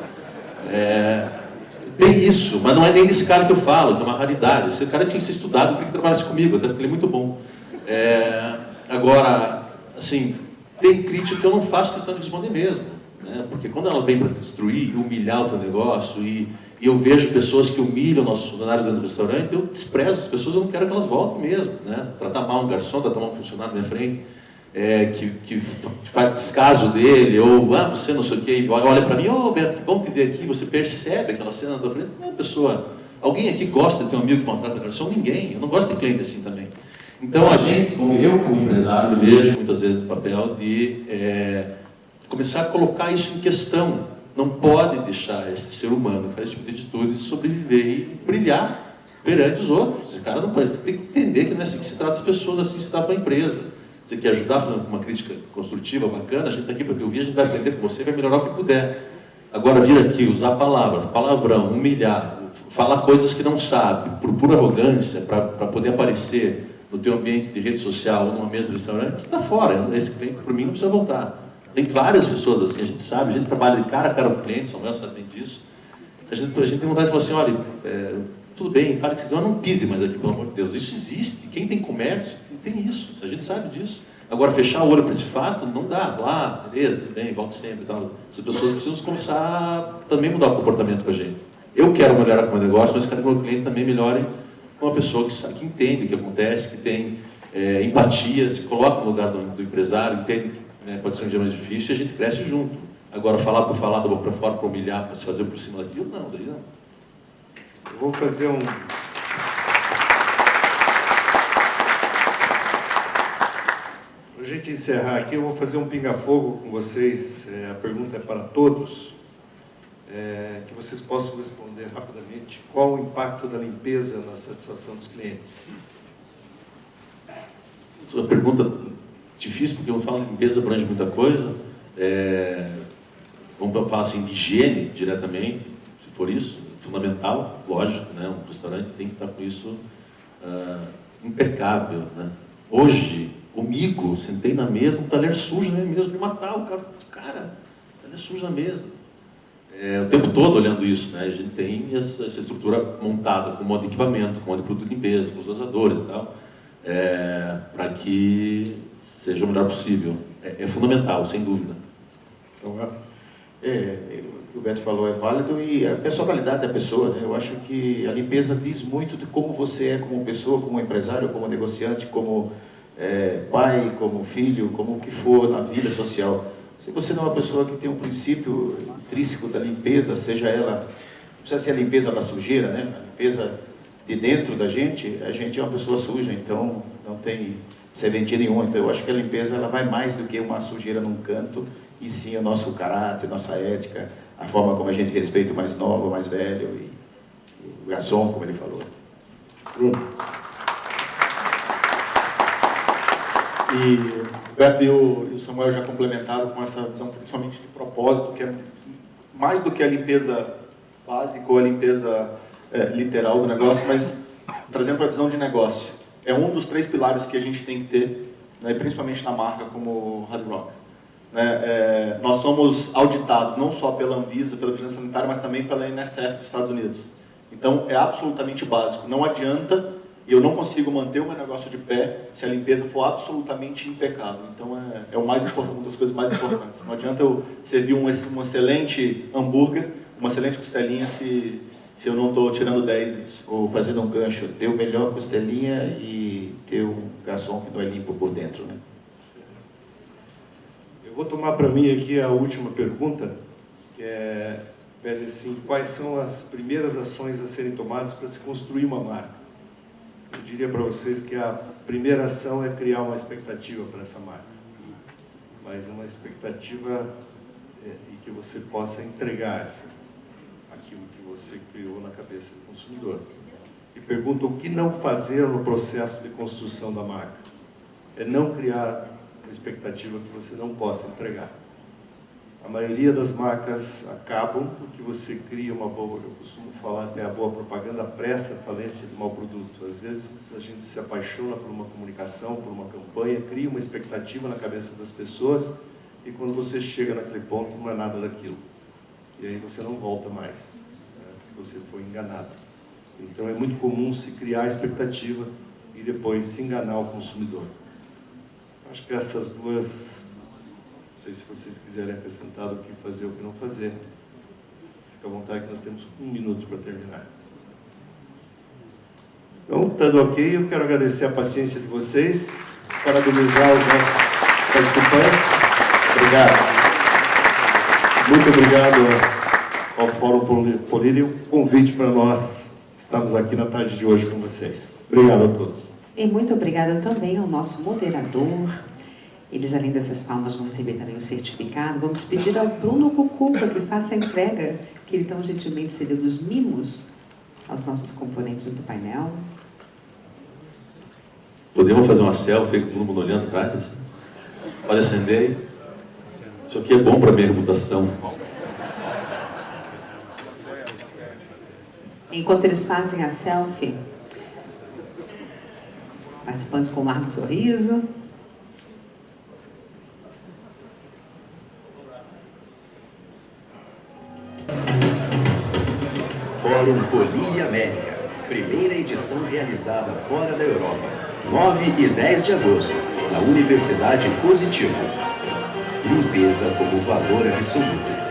Tem isso, mas não é nem desse cara que eu falo, que é uma raridade. Esse cara tinha que ser estudado, eu queria que trabalhasse comigo, até porque ele é muito bom. Agora, assim, tem crítica que eu não faço questão de responder mesmo, né? Porque quando ela vem para te destruir e humilhar o teu negócio, e eu vejo pessoas que humilham nossos funcionários dentro do restaurante, eu desprezo as pessoas, eu não quero que elas voltem mesmo, né? Tratar mal um garçom, tratar mal um funcionário na minha frente, que faz descaso dele, ou você não sei o quê, e olha para mim, Beto, que bom te ver aqui, você percebe aquela cena na tua frente, não é pessoa, alguém aqui gosta de ter um amigo que maltrata garçom? Ninguém, eu não gosto de cliente assim também. Então a gente, como empresário, vejo muitas vezes no papel de começar a colocar isso em questão. Não pode deixar esse ser humano que faz esse tipo de atitude sobreviver e brilhar perante os outros. Esse cara não pode, você tem que entender que não é assim que se trata as pessoas, assim que se trata a empresa. Você quer ajudar, fazendo uma crítica construtiva, bacana, a gente está aqui para te ouvir, a gente vai aprender com você, vai melhorar o que puder. Agora, vir aqui, usar palavras, palavrão, humilhar, falar coisas que não sabe, por pura arrogância, para poder aparecer no teu ambiente de rede social ou numa mesa de restaurante, você está fora. Esse cliente, por mim, não precisa voltar. Tem várias pessoas assim, a gente sabe, a gente trabalha de cara a cara com o cliente, Samuel sabe bem disso. A gente tem vontade de falar assim, olha, tudo bem, fale o que você quiser, mas não pise mais aqui, pelo amor de Deus. Isso existe. Quem tem comércio tem isso, a gente sabe disso. Agora, fechar o olho para esse fato, não dá. Beleza, tudo bem, volto sempre e tal. Essas pessoas precisam começar a também mudar o comportamento com a gente. Eu quero melhorar com o meu negócio, mas quero que o meu cliente também melhore com uma pessoa que sabe, que entende o que acontece, que tem empatia, se coloca no lugar do empresário, entende, né, pode ser um dia mais difícil e a gente cresce junto. Agora, falar por falar, da boca para fora, para humilhar, para se fazer por cima daquilo, não, daí não. Eu vou fazer um... Para a gente encerrar aqui, eu vou fazer um pinga-fogo com vocês. A pergunta é para todos, que vocês possam responder rapidamente. Qual o impacto da limpeza na satisfação dos clientes? É uma pergunta difícil, porque eu falo de limpeza, abrange muita coisa. Vamos falar assim, de higiene diretamente, se for isso, fundamental, lógico, né? Um restaurante tem que estar com isso impecável, né? Hoje, comigo, sentei na mesa, um talher sujo, né? Mesmo de matar o cara, talher sujo na mesa. O tempo todo olhando isso, né? A gente tem essa estrutura montada com um monte de equipamento, com um monte de produto de limpeza, com os dosadores e tal, para que seja o melhor possível. É fundamental, sem dúvida. O que o Beto falou é válido e a personalidade da pessoa, né? Eu acho que a limpeza diz muito de como você é como pessoa, como empresário, como negociante, como pai, como filho, como o que for na vida social. Se você não é uma pessoa que tem um princípio intrínseco da limpeza, seja ela precisa ser a limpeza da sujeira, né? A limpeza de dentro da gente, a gente é uma pessoa suja, então não tem serventia nenhuma. Então eu acho que a limpeza ela vai mais do que uma sujeira num canto, e sim o nosso caráter, nossa ética, a forma como a gente respeita o mais novo, o mais velho, e o garçom, como ele falou. Bruno. E o Beto e o Samuel já complementaram com essa visão, principalmente de propósito, que é mais do que a limpeza básica ou a limpeza literal do negócio, mas trazendo para a visão de negócio. É um dos 3 pilares que a gente tem que ter, né, principalmente na marca como Hard Rock. Né, nós somos auditados não só pela Anvisa, pela Vigilância Sanitária, mas também pela NSF dos Estados Unidos. Então, é absolutamente básico. Não adianta, e eu não consigo manter o meu negócio de pé se a limpeza for absolutamente impecável. Então, é o mais importante, uma das coisas mais importantes. Não adianta eu servir um excelente hambúrguer, uma excelente costelinha, se eu não estou tirando 10 nisso. Ou fazendo um gancho, ter o melhor costelinha e ter um garçom que não é limpo por dentro, né? Eu vou tomar para mim aqui a última pergunta, que pede assim, quais são as primeiras ações a serem tomadas para se construir uma marca? Eu diria para vocês que a primeira ação é criar uma expectativa para essa marca, mas uma expectativa e que você possa entregar aquilo que você criou na cabeça do consumidor. E pergunta o que não fazer no processo de construção da marca. É não criar uma expectativa que você não possa entregar. A maioria das marcas acabam porque você cria uma boa, eu costumo falar até a boa propaganda pressa a falência de mau produto. Às vezes a gente se apaixona por uma comunicação, por uma campanha, cria uma expectativa na cabeça das pessoas e quando você chega naquele ponto não é nada daquilo. E aí você não volta mais, né, porque você foi enganado. Então é muito comum se criar a expectativa e depois se enganar o consumidor. Acho que essas duas... Não sei se vocês quiserem acrescentar o que fazer ou o que não fazer. Fica à vontade que nós temos 1 minuto para terminar. Então, estando ok, eu quero agradecer a paciência de vocês, parabenizar os nossos participantes. Obrigado. Muito obrigado ao Fórum Polírio. Convite para nós estarmos aqui na tarde de hoje com vocês. Obrigado a todos. E muito obrigada também ao nosso moderador. Eles, além dessas palmas, vão receber também o certificado. Vamos pedir ao Bruno Cucuca que faça a entrega, que ele tão gentilmente cedeu dos mimos aos nossos componentes do painel. Podemos fazer uma selfie com todo mundo olhando atrás? Assim? Pode acender aí. Isso aqui é bom para a minha reputação. Enquanto eles fazem a selfie, participantes com um largo sorriso. Fórum Políria América, primeira edição realizada fora da Europa, 9 e 10 de agosto, na Universidade Positivo. Limpeza como valor absoluto.